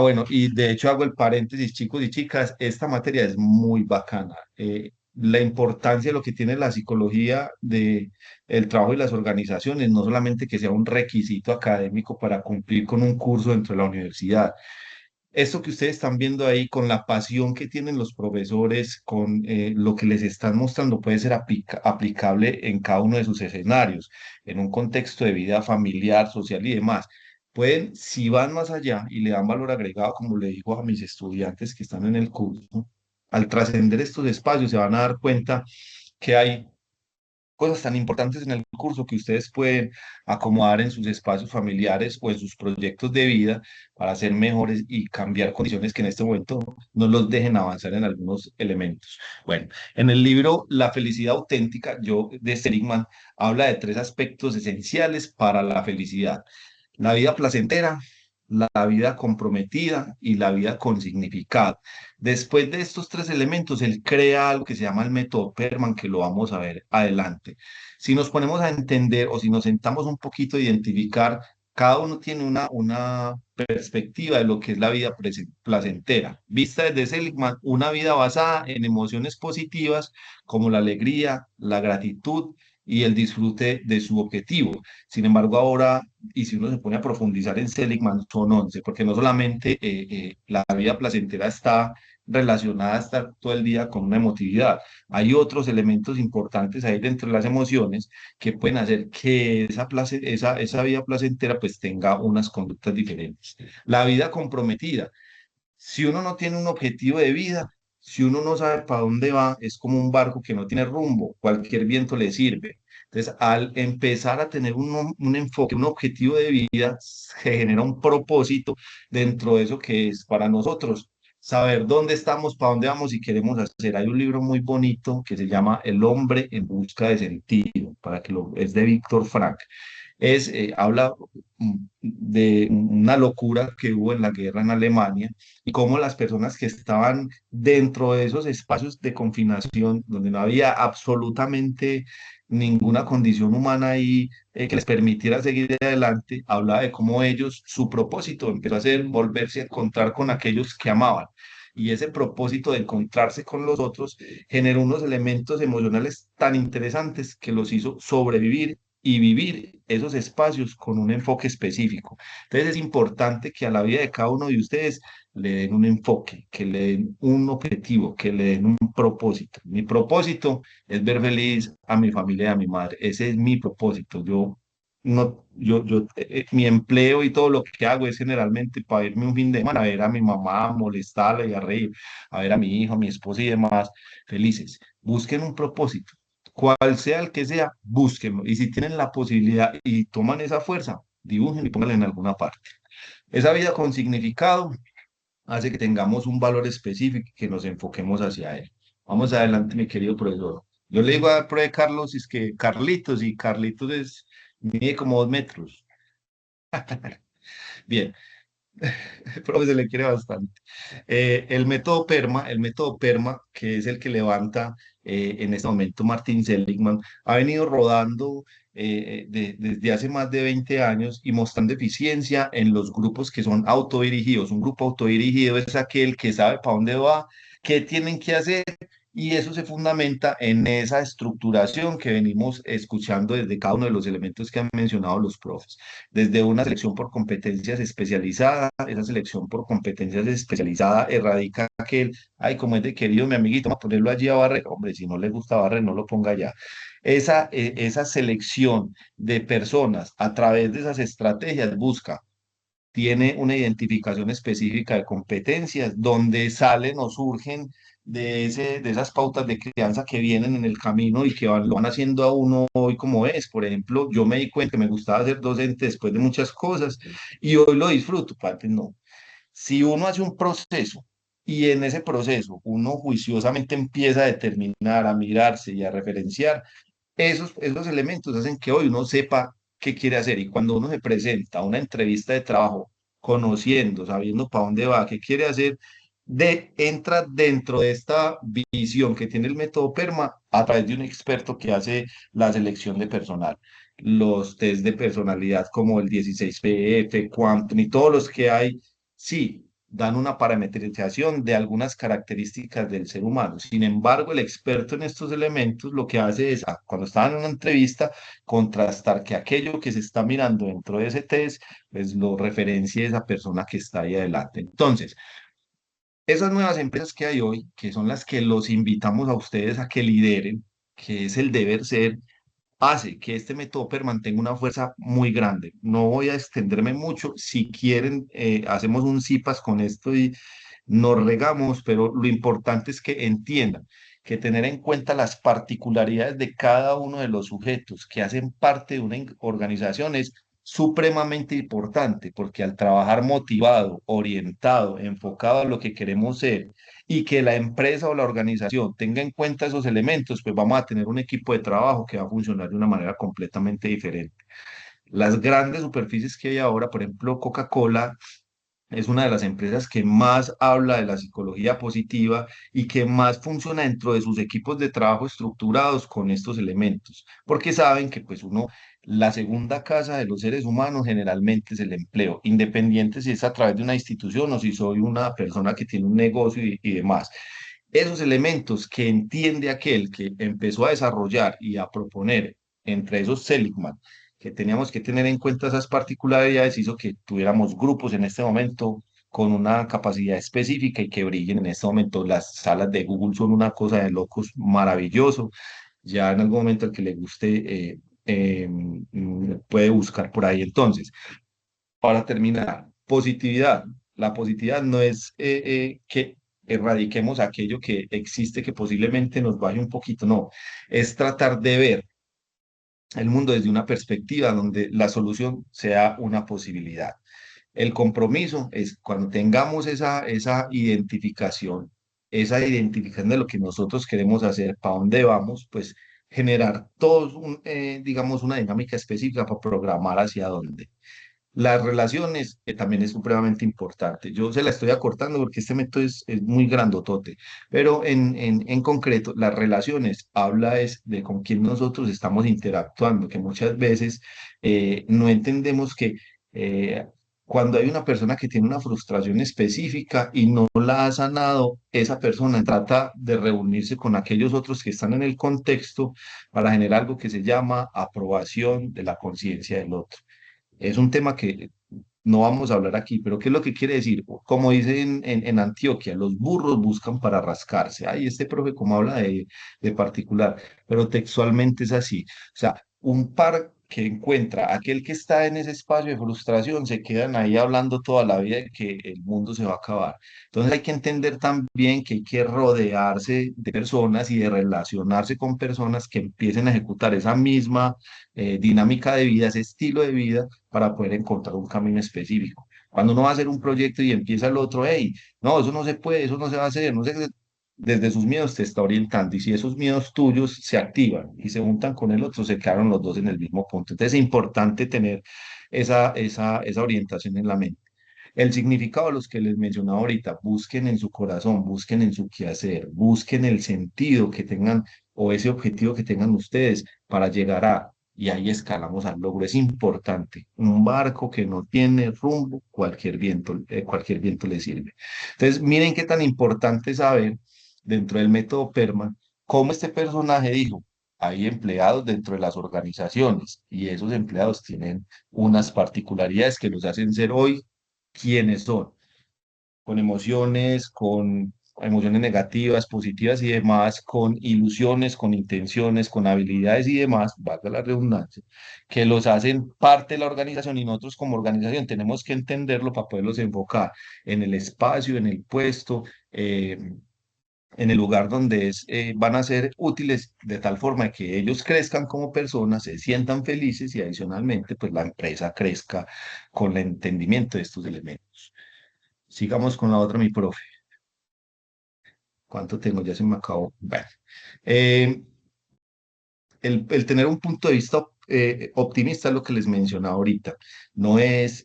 bueno, y de hecho hago el paréntesis, chicos y chicas, esta materia es muy bacana. La importancia de lo que tiene la psicología de el trabajo y las organizaciones, no solamente que sea un requisito académico para cumplir con un curso dentro de la universidad, esto que ustedes están viendo ahí, con la pasión que tienen los profesores, con lo que les están mostrando, puede ser aplicable en cada uno de sus escenarios, en un contexto de vida familiar, social y demás. Pueden, si van más allá y le dan valor agregado, como le digo a mis estudiantes que están en el curso, al trascender estos espacios se van a dar cuenta que hay cosas tan importantes en el curso que ustedes pueden acomodar en sus espacios familiares o en sus proyectos de vida para ser mejores y cambiar condiciones que en este momento no los dejen avanzar en algunos elementos. Bueno, en el libro La felicidad auténtica, yo de Seligman, habla de tres aspectos esenciales para la felicidad: la vida placentera, la vida comprometida y la vida con significado. Después de estos tres elementos, él crea algo que se llama el método Perman, que lo vamos a ver adelante. Si nos ponemos a entender o si nos sentamos un poquito a identificar, cada uno tiene una perspectiva de lo que es la vida placentera. Vista desde Seligman, una vida basada en emociones positivas como la alegría, la gratitud y el disfrute de su objetivo. Sin embargo, ahora, y si uno se pone a profundizar en Seligman, son 11, porque no solamente la vida placentera está relacionada a estar todo el día con una emotividad. Hay otros elementos importantes ahí dentro de las emociones que pueden hacer que esa vida placentera pues tenga unas conductas diferentes. La vida comprometida. Si uno no tiene un objetivo de vida, si uno no sabe para dónde va, es como un barco que no tiene rumbo, cualquier viento le sirve. Entonces, al empezar a tener un enfoque, un objetivo de vida, se genera un propósito dentro de eso que es para nosotros saber dónde estamos, para dónde vamos y queremos hacer. Hay un libro muy bonito que se llama El hombre en busca de sentido, es de Víctor Frank. Habla de una locura que hubo en la guerra en Alemania y cómo las personas que estaban dentro de esos espacios de confinación, donde no había absolutamente ninguna condición humana ahí que les permitiera seguir adelante, hablaba de cómo ellos, su propósito empezó a ser volverse a encontrar con aquellos que amaban. Y ese propósito de encontrarse con los otros generó unos elementos emocionales tan interesantes que los hizo sobrevivir y vivir esos espacios con un enfoque específico. Entonces es importante que a la vida de cada uno de ustedes le den un enfoque, que le den un objetivo, que le den un propósito. Mi propósito es ver feliz a mi familia y a mi madre. Ese es mi propósito. Yo no, mi empleo y todo lo que hago es generalmente para irme un fin de semana a ver a mi mamá, a molestarla y a reír, a ver a mi hijo, a mi esposa y demás felices. Busquen un propósito, cual sea el que sea, búsquenlo. Y si tienen la posibilidad y toman esa fuerza, dibujen y pónganla en alguna parte. Esa vida con significado hace que tengamos un valor específico y que nos enfoquemos hacia él. Vamos adelante, mi querido profesor. Yo le digo al profe Carlos, es que Carlitos, y Carlitos mide como 2 metros. Bien, el profe se le quiere bastante. El método PERMA, que es el que levanta en este momento Martin Seligman, ha venido rodando desde hace más de 20 años y mostrando eficiencia en los grupos que son autodirigidos. Un grupo autodirigido es aquel que sabe para dónde va, qué tienen que hacer. Y eso se fundamenta en esa estructuración que venimos escuchando desde cada uno de los elementos que han mencionado los profes. Desde una selección por competencias especializada, esa selección por competencias especializada erradica aquel, ay, como es de querido mi amiguito, vamos a ponerlo allí a barrer, hombre, si no le gusta barrer, no lo ponga allá. Esa selección de personas a través de esas estrategias tiene una identificación específica de competencias, donde salen o surgen de esas pautas de crianza que vienen en el camino y que lo van haciendo a uno hoy como es. Por ejemplo, yo me di cuenta que me gustaba ser docente después de muchas cosas y hoy lo disfruto, antes no. Si uno hace un proceso y en ese proceso uno juiciosamente empieza a determinar, a mirarse y a referenciar, esos elementos hacen que hoy uno sepa qué quiere hacer. Y cuando uno se presenta a una entrevista de trabajo, conociendo, sabiendo para dónde va, qué quiere hacer, entra dentro de esta visión que tiene el método PERMA a través de un experto que hace la selección de personal. Los test de personalidad como el 16PF, Quantum y todos los que hay, sí, dan una parametrización de algunas características del ser humano. Sin embargo, el experto en estos elementos lo que hace es, cuando está en una entrevista, contrastar que aquello que se está mirando dentro de ese test, pues lo referencie esa persona que está ahí adelante. Entonces, esas nuevas empresas que hay hoy, que son las que los invitamos a ustedes a que lideren, que es el deber ser, hace que este método PER tenga una fuerza muy grande. No voy a extenderme mucho. Si quieren, hacemos un CIPAS con esto y nos regamos, pero lo importante es que entiendan que tener en cuenta las particularidades de cada uno de los sujetos que hacen parte de una organización es supremamente importante, porque al trabajar motivado, orientado, enfocado a lo que queremos ser, y que la empresa o la organización tenga en cuenta esos elementos, pues vamos a tener un equipo de trabajo que va a funcionar de una manera completamente diferente. Las grandes superficies que hay ahora, por ejemplo, Coca-Cola, es una de las empresas que más habla de la psicología positiva y que más funciona dentro de sus equipos de trabajo estructurados con estos elementos, porque saben que pues uno, la segunda casa de los seres humanos generalmente es el empleo, independiente si es a través de una institución o si soy una persona que tiene un negocio y demás. Esos elementos que entiende aquel que empezó a desarrollar y a proponer entre esos Seligman, que teníamos que tener en cuenta esas particularidades, hizo que tuviéramos grupos en este momento con una capacidad específica y que brillen en este momento. Las salas de Google son una cosa de locos maravilloso. Ya en algún momento al que le guste puede buscar por ahí. Entonces, para terminar, positividad. La positividad no es que erradiquemos aquello que existe que posiblemente nos baje un poquito, no, es tratar de ver el mundo desde una perspectiva donde la solución sea una posibilidad. El compromiso es cuando tengamos esa identificación de lo que nosotros queremos hacer, para dónde vamos, pues generar todos, digamos, una dinámica específica para programar hacia dónde. Las relaciones, que también es supremamente importante. Yo se la estoy acortando porque este método es muy grandotote, pero en concreto, las relaciones habla es de con quién nosotros estamos interactuando, que muchas veces no entendemos que eh, cuando hay una persona que tiene una frustración específica y no la ha sanado, esa persona trata de reunirse con aquellos otros que están en el contexto para generar algo que se llama aprobación de la conciencia del otro. Es un tema que no vamos a hablar aquí, pero ¿qué es lo que quiere decir? Como dicen en Antioquia, los burros buscan para rascarse. Ay, este profe como habla de particular, pero textualmente es así. O sea, un par que encuentra aquel que está en ese espacio de frustración, se quedan ahí hablando toda la vida de que el mundo se va a acabar. Entonces hay que entender también que hay que rodearse de personas y de relacionarse con personas que empiecen a ejecutar esa misma dinámica de vida, ese estilo de vida para poder encontrar un camino específico. Cuando uno va a hacer un proyecto y empieza el otro, hey, no, eso no se puede, eso no se va a hacer, no sé, desde sus miedos te está orientando y si esos miedos tuyos se activan y se juntan con el otro, se quedaron los dos en el mismo punto. Entonces es importante tener esa orientación en la mente. El significado de los que les mencionaba ahorita, busquen en su corazón, busquen en su quehacer, busquen el sentido que tengan o ese objetivo que tengan ustedes para llegar a, y ahí escalamos al logro. Es importante. Un barco que no tiene rumbo, cualquier viento le sirve. Entonces, miren qué tan importante es saber dentro del método PERMA cómo este personaje dijo. Hay empleados dentro de las organizaciones y esos empleados tienen unas particularidades que los hacen ser hoy quienes son, con emociones negativas, positivas y demás, con ilusiones, con intenciones, con habilidades y demás, valga la redundancia, que los hacen parte de la organización y nosotros como organización tenemos que entenderlo para poderlos enfocar en el espacio, en el puesto, en el lugar donde van a ser útiles de tal forma que ellos crezcan como personas, se sientan felices y adicionalmente pues la empresa crezca con el entendimiento de estos elementos. Sigamos con la otra, mi profe. ¿Cuánto tengo? Ya se me acabó. Bueno, eh, el tener un punto de vista optimista es lo que les mencionaba ahorita. No es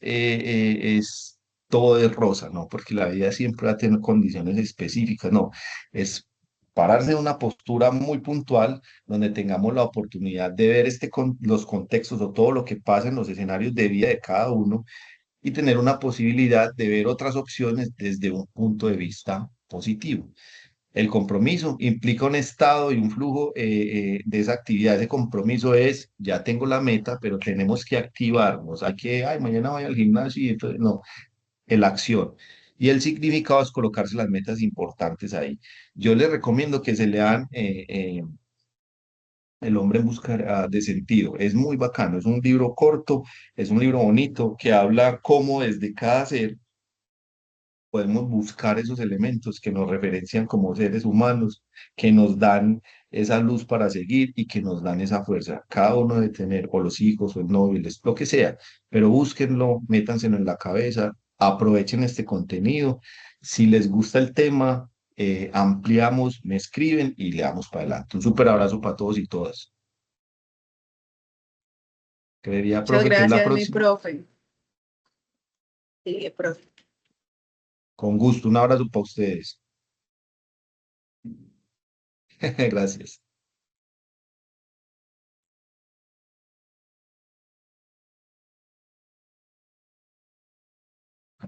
todo de rosa, ¿no? Porque la vida siempre va a tener condiciones específicas, no. Es pararse en una postura muy puntual donde tengamos la oportunidad de ver los contextos o todo lo que pasa en los escenarios de vida de cada uno y tener una posibilidad de ver otras opciones desde un punto de vista positivo. El compromiso implica un estado y un flujo de esa actividad. Ese compromiso es, ya tengo la meta, pero tenemos que activarnos. Hay que, ay, mañana voy al gimnasio y entonces, no, la acción. Y el significado es colocarse las metas importantes ahí. Yo les recomiendo que se lean El hombre en busca de sentido. Es muy bacano, es un libro corto, es un libro bonito que habla cómo desde cada ser podemos buscar esos elementos que nos referencian como seres humanos, que nos dan esa luz para seguir y que nos dan esa fuerza. Cada uno debe tener, o los hijos, o el novio, lo que sea, pero búsquenlo, métanselo en la cabeza, aprovechen este contenido. Si les gusta el tema, ampliamos, me escriben y le damos para adelante. Un súper abrazo para todos y todas. Creería, Muchas profe, que es la gracias, mi próxima. profe. Sí, profe. Con gusto, un abrazo para ustedes. Gracias.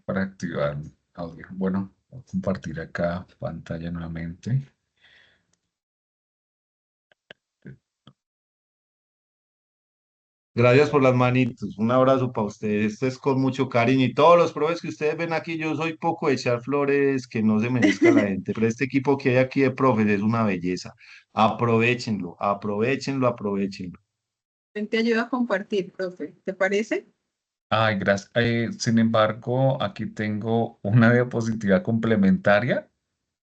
Para activar audio. Bueno, voy a compartir acá pantalla nuevamente. Gracias por las manitos. Un abrazo para ustedes. Esto es con mucho cariño. Y todos los profes que ustedes ven aquí, yo soy poco de echar flores que no se merezca la gente, pero este equipo que hay aquí de profes es una belleza. Aprovechenlo, aprovechenlo, aprovechenlo. Te ayuda a compartir, profe. ¿Te parece? Ay, gracias. Sin embargo, aquí tengo una diapositiva complementaria,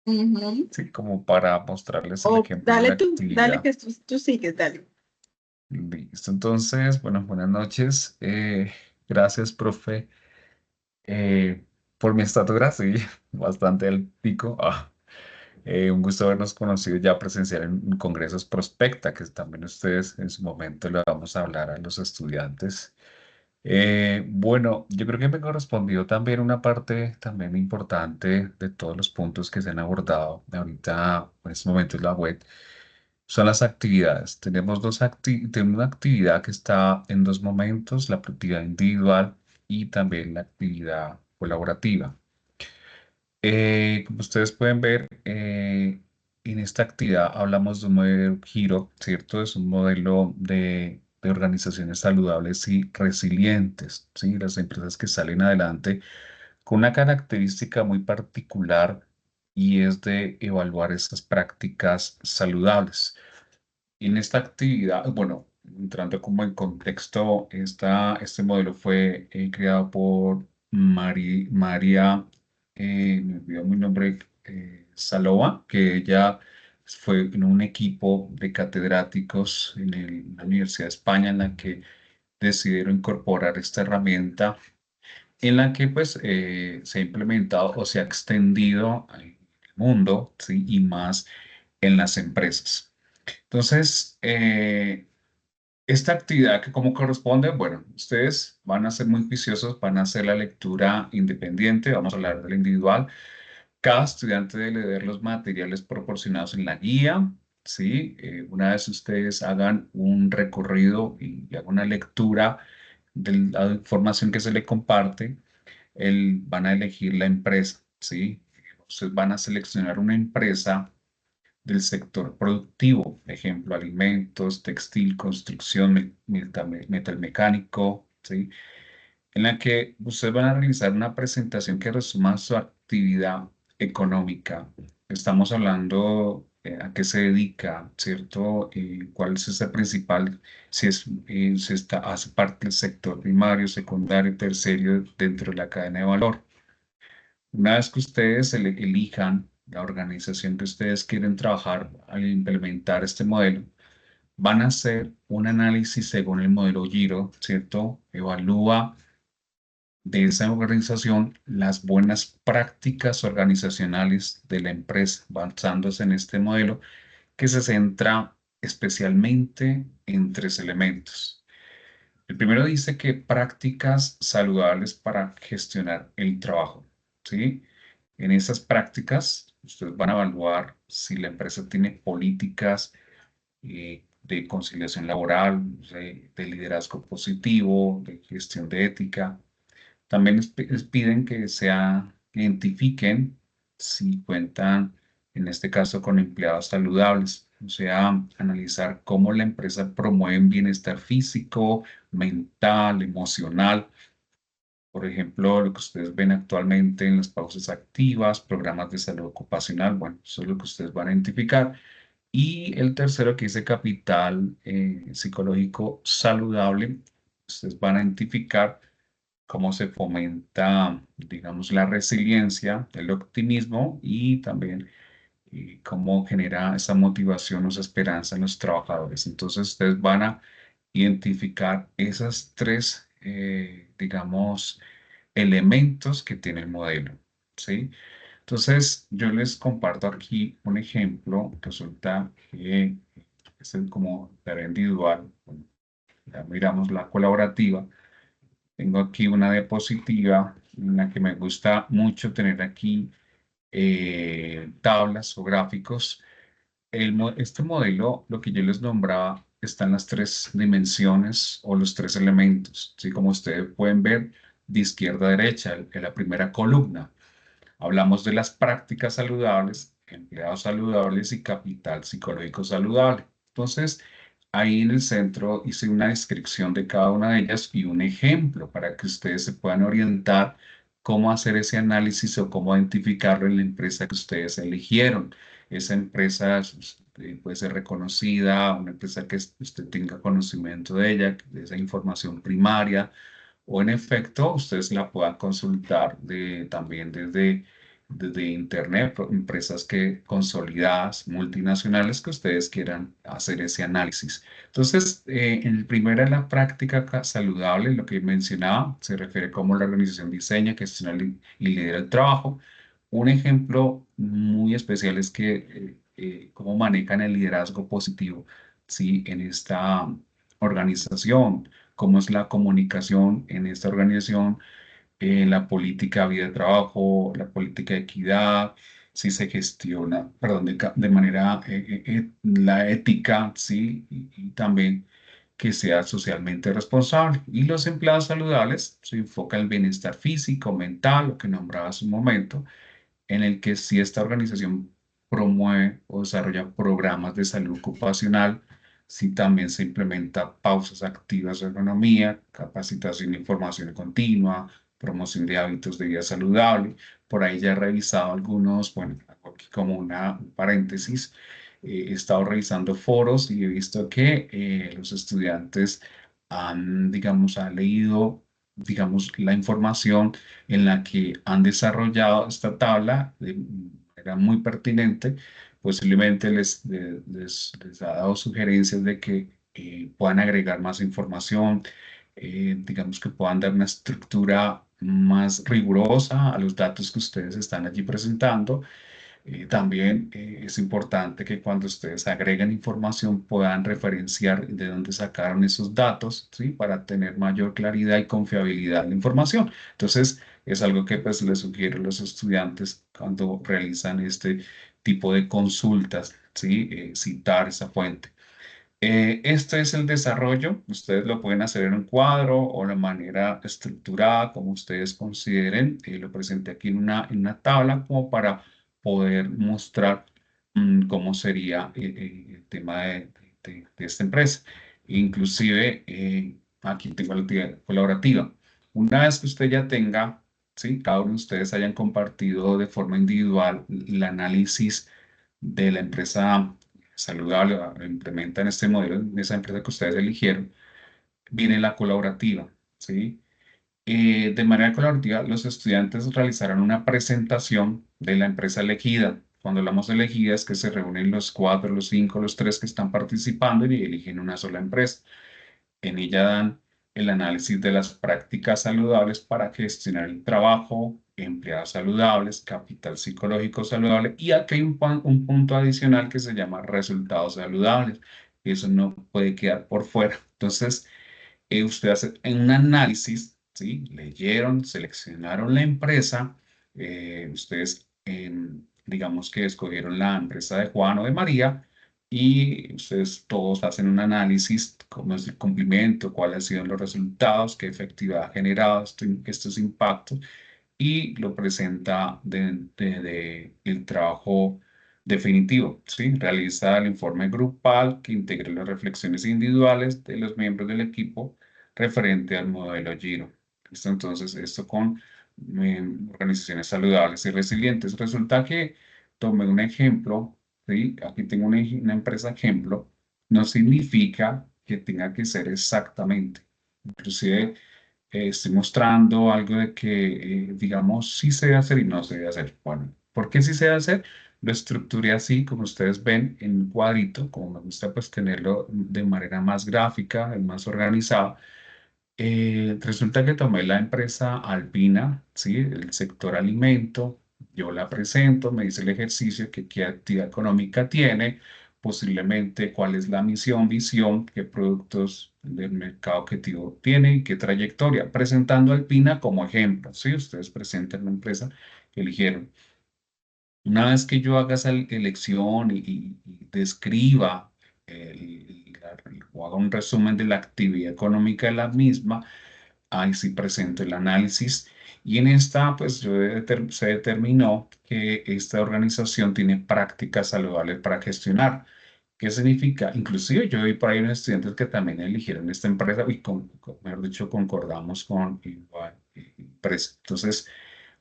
Ujú. sí, como para mostrarles el O ejemplo de dale una tú, dale actividad. que tú sigues, dale. Listo, entonces, bueno, buenas noches. Gracias, profe, eh, por mi estatura, sí, bastante al pico. Un gusto habernos conocido ya presencial en congresos Prospecta, que también ustedes en su momento le vamos a hablar a los estudiantes. Bueno, yo creo que me correspondió también una parte también importante de todos los puntos que se han abordado ahorita en este momento en la web. Son las actividades. Tenemos una actividad que está en dos momentos, la actividad individual y también la actividad colaborativa. Como ustedes pueden ver, en esta actividad hablamos de un modelo giro, ¿cierto? Es un modelo de organizaciones saludables y resilientes, ¿sí? Las empresas que salen adelante con una característica muy particular y es de evaluar estas prácticas saludables. En esta actividad, bueno, entrando como en contexto, este modelo fue creado por María, me olvidó mi nombre, Salova, que ella fue en un equipo de catedráticos en la Universidad de España en la que decidieron incorporar esta herramienta en la que pues se ha implementado o se ha extendido al mundo, ¿sí? Y más en las empresas. Entonces, esta actividad que como corresponde, bueno, ustedes van a ser muy juiciosos, van a hacer la lectura independiente, vamos a hablar del individual. Cada estudiante debe leer los materiales proporcionados en la guía, ¿sí? Una vez ustedes hagan un recorrido y hagan una lectura de la información que se le comparte, van a elegir la empresa, ¿sí? Ustedes van a seleccionar una empresa del sector productivo, ejemplo, alimentos, textil, construcción, metalmecánico, ¿sí? En la que ustedes van a realizar una presentación que resuma su actividad económica. Estamos hablando a qué se dedica, ¿cierto? ¿Cuál es el principal? Si hace parte del sector primario, secundario, terciario dentro de la cadena de valor. Una vez que ustedes elijan la organización que ustedes quieren trabajar al implementar este modelo, van a hacer un análisis según el modelo Giro, ¿cierto? Evalúa de esa organización las buenas prácticas organizacionales de la empresa, basándose en este modelo que se centra especialmente en tres elementos. El primero dice que prácticas saludables para gestionar el trabajo, ¿sí? En esas prácticas, ustedes van a evaluar si la empresa tiene políticas de conciliación laboral, de liderazgo positivo, de gestión de ética. También les piden que identifiquen si cuentan, en este caso, con empleados saludables, o sea, analizar cómo la empresa promueve bienestar físico, mental, emocional. Por ejemplo, lo que ustedes ven actualmente en las pausas activas, programas de salud ocupacional, bueno, eso es lo que ustedes van a identificar. Y el tercero que dice capital psicológico saludable, ustedes van a identificar cómo se fomenta, digamos, la resiliencia, el optimismo y también cómo genera esa motivación o esa esperanza en los trabajadores. Entonces, ustedes van a identificar esas tres, digamos, elementos que tiene el modelo, ¿sí? Entonces, yo les comparto aquí un ejemplo. Resulta que es como tarea individual. Bueno, ya miramos la colaborativa. Tengo aquí una diapositiva en la que me gusta mucho tener aquí tablas o gráficos. Este modelo, lo que yo les nombraba, están las tres dimensiones o los tres elementos. ¿Sí? Como ustedes pueden ver, de izquierda a derecha, en la primera columna. Hablamos de las prácticas saludables, empleados saludables y capital psicológico saludable. Entonces, ahí en el centro hice una descripción de cada una de ellas y un ejemplo para que ustedes se puedan orientar cómo hacer ese análisis o cómo identificarlo en la empresa que ustedes eligieron. Esa empresa puede ser reconocida, una empresa que usted tenga conocimiento de ella, de esa información primaria, o en efecto ustedes la puedan consultar también desde internet, empresas consolidadas, multinacionales, que ustedes quieran hacer ese análisis. Entonces, en el primero, en la práctica saludable, lo que mencionaba, se refiere a cómo la organización diseña, gestiona y lidera el trabajo. Un ejemplo muy especial es que cómo manejan el liderazgo positivo, ¿sí? En esta organización, cómo es la comunicación en esta organización, la política vida de trabajo, la política de equidad, si se gestiona, perdón, de manera, la ética, ¿sí? Y también que sea socialmente responsable. Y los empleados saludables se enfoca en el bienestar físico, mental, lo que nombraba hace un momento, en el que si esta organización promueve o desarrolla programas de salud ocupacional, si también se implementa pausas activas de ergonomía, capacitación e información continua, promoción de hábitos de vida saludable. Por ahí ya he revisado algunos, bueno, hago aquí como un paréntesis, he estado revisando foros y he visto que los estudiantes han leído, digamos, la información en la que han desarrollado esta tabla de manera muy pertinente. Posiblemente les ha dado sugerencias de que puedan agregar más información, digamos que puedan dar una estructura más rigurosa a los datos que ustedes están allí presentando. También es importante que cuando ustedes agreguen información puedan referenciar de dónde sacaron esos datos, ¿sí? Para tener mayor claridad y confiabilidad en la información. Entonces, es algo que pues les sugiero a los estudiantes cuando realizan este tipo de consultas, ¿sí? Citar esa fuente. Este es el desarrollo. Ustedes lo pueden hacer en un cuadro o de manera estructurada, como ustedes consideren. Lo presenté aquí en una tabla como para poder mostrar cómo sería el tema de esta empresa. Inclusive, aquí tengo la actividad colaborativa. Una vez que usted ya tenga, ¿sí? Cada uno de ustedes hayan compartido de forma individual el análisis de la empresa saludable, implementan este modelo en esa empresa que ustedes eligieron, viene la colaborativa, ¿sí? De manera colaborativa, los estudiantes realizarán una presentación de la empresa elegida. Cuando hablamos de elegida es que se reúnen los 4, los 5, los 3 que están participando y eligen una sola empresa. En ella dan el análisis de las prácticas saludables para gestionar el trabajo, empleados saludables, capital psicológico saludable y aquí hay un punto adicional que se llama resultados saludables. Eso no puede quedar por fuera. Entonces, usted hace un análisis, ¿sí? Leyeron, seleccionaron la empresa, ustedes digamos que escogieron la empresa de Juan o de María, y ustedes todos hacen un análisis, cómo es el cumplimiento, cuáles han sido los resultados, qué efectividad ha generado estos impactos y lo presenta el trabajo definitivo, ¿sí? Realiza el informe grupal que integre las reflexiones individuales de los miembros del equipo referente al modelo Giro. ¿Listo? Entonces, esto con organizaciones saludables y resilientes. Resulta que tomé un ejemplo, ¿sí? Aquí tengo una empresa ejemplo, no significa que tenga que ser exactamente. Inclusive estoy mostrando algo de que, digamos, sí se debe hacer y no se debe hacer. Bueno, ¿por qué sí se debe hacer? Lo estructuré así, como ustedes ven, en un cuadrito, como me gusta pues tenerlo de manera más gráfica, más organizada. Resulta que tomé la empresa Alpina, ¿sí? El sector alimento, yo la presento, me dice el ejercicio, que qué actividad económica tiene, posiblemente cuál es la misión, visión, qué productos del mercado objetivo tiene y qué trayectoria, presentando Alpina como ejemplo, ¿sí? Ustedes presentan la empresa que eligieron. Una vez que yo haga esa elección y describa o haga un resumen de la actividad económica de la misma, ahí sí presento el análisis. Y en esta, pues se determinó que esta organización tiene prácticas saludables para gestionar. ¿Qué significa? Inclusive yo vi por ahí unos estudiantes que también eligieron esta empresa y, mejor dicho, concordamos con igual empresa. Entonces,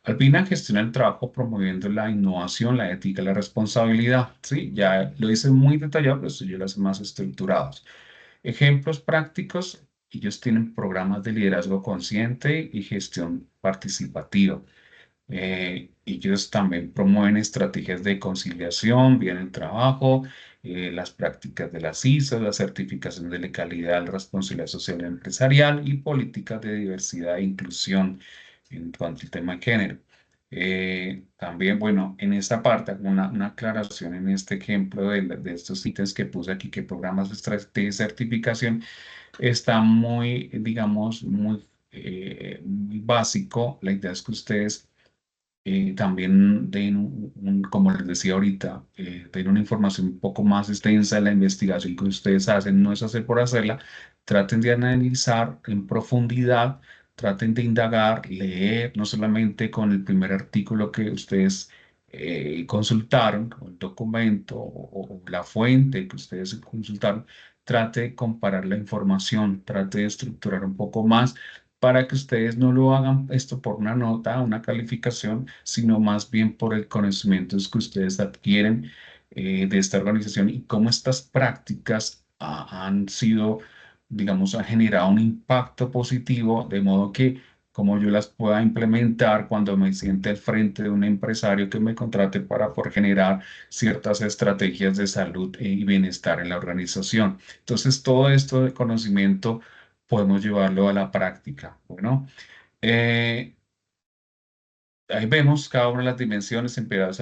Alpina gestiona el trabajo promoviendo la innovación, la ética, la responsabilidad. Sí, ya lo hice muy detallado, pero yo lo hace más estructurados. Ejemplos prácticos, ellos tienen programas de liderazgo consciente y gestión participativa. Ellos también promueven estrategias de conciliación, bien el trabajo, las prácticas de las ISO, la certificación de la calidad, la responsabilidad social y empresarial y políticas de diversidad e inclusión en cuanto al tema de género. También, bueno, en esta parte, hago una aclaración en este ejemplo de estos ítems que puse aquí, que programas de certificación, está muy, digamos, muy básico. La idea es que ustedes también den, como les decía ahorita, den una información un poco más extensa de la investigación que ustedes hacen. No es hacer por hacerla. Traten de analizar en profundidad, traten de indagar, leer, no solamente con el primer artículo que ustedes consultaron, o el documento o la fuente que ustedes consultaron. Trate de comparar la información, trate de estructurar un poco más para que ustedes no lo hagan esto por una nota, una calificación, sino más bien por el conocimiento que ustedes adquieren de esta organización y cómo estas prácticas han sido, digamos, han generado un impacto positivo, de modo que como yo las pueda implementar cuando me siente al frente de un empresario que me contrate para por generar ciertas estrategias de salud y bienestar en la organización. Entonces, todo esto de conocimiento podemos llevarlo a la práctica. Bueno, eh, ahí vemos cada una de las dimensiones: empleados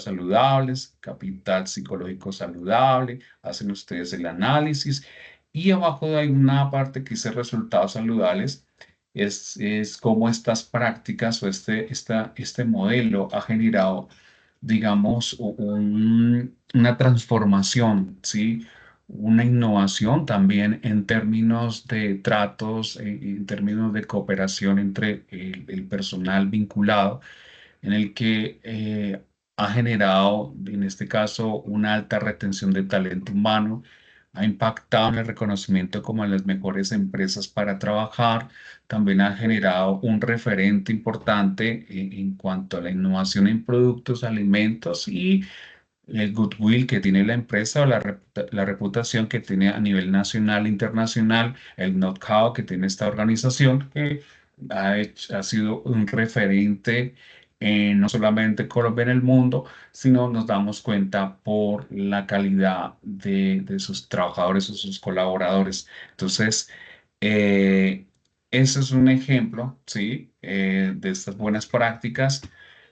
saludables, capital psicológico saludable, hacen ustedes el análisis y abajo hay una parte que dice resultados saludables. Es cómo estas prácticas o este modelo ha generado, digamos, una transformación, ¿sí? Una innovación también en términos de tratos, en términos de cooperación entre el personal vinculado, en el que ha generado, en este caso, una alta retención de talento humano, ha impactado en el reconocimiento como las mejores empresas para trabajar, también ha generado un referente importante en cuanto a la innovación en productos, alimentos y el goodwill que tiene la empresa o la reputación que tiene a nivel nacional e internacional, el know-how que tiene esta organización, que ha sido un referente no solamente Colombia en el mundo, sino nos damos cuenta por la calidad de sus trabajadores o sus colaboradores. Entonces, eh, ese es un ejemplo, ¿sí? De estas buenas prácticas.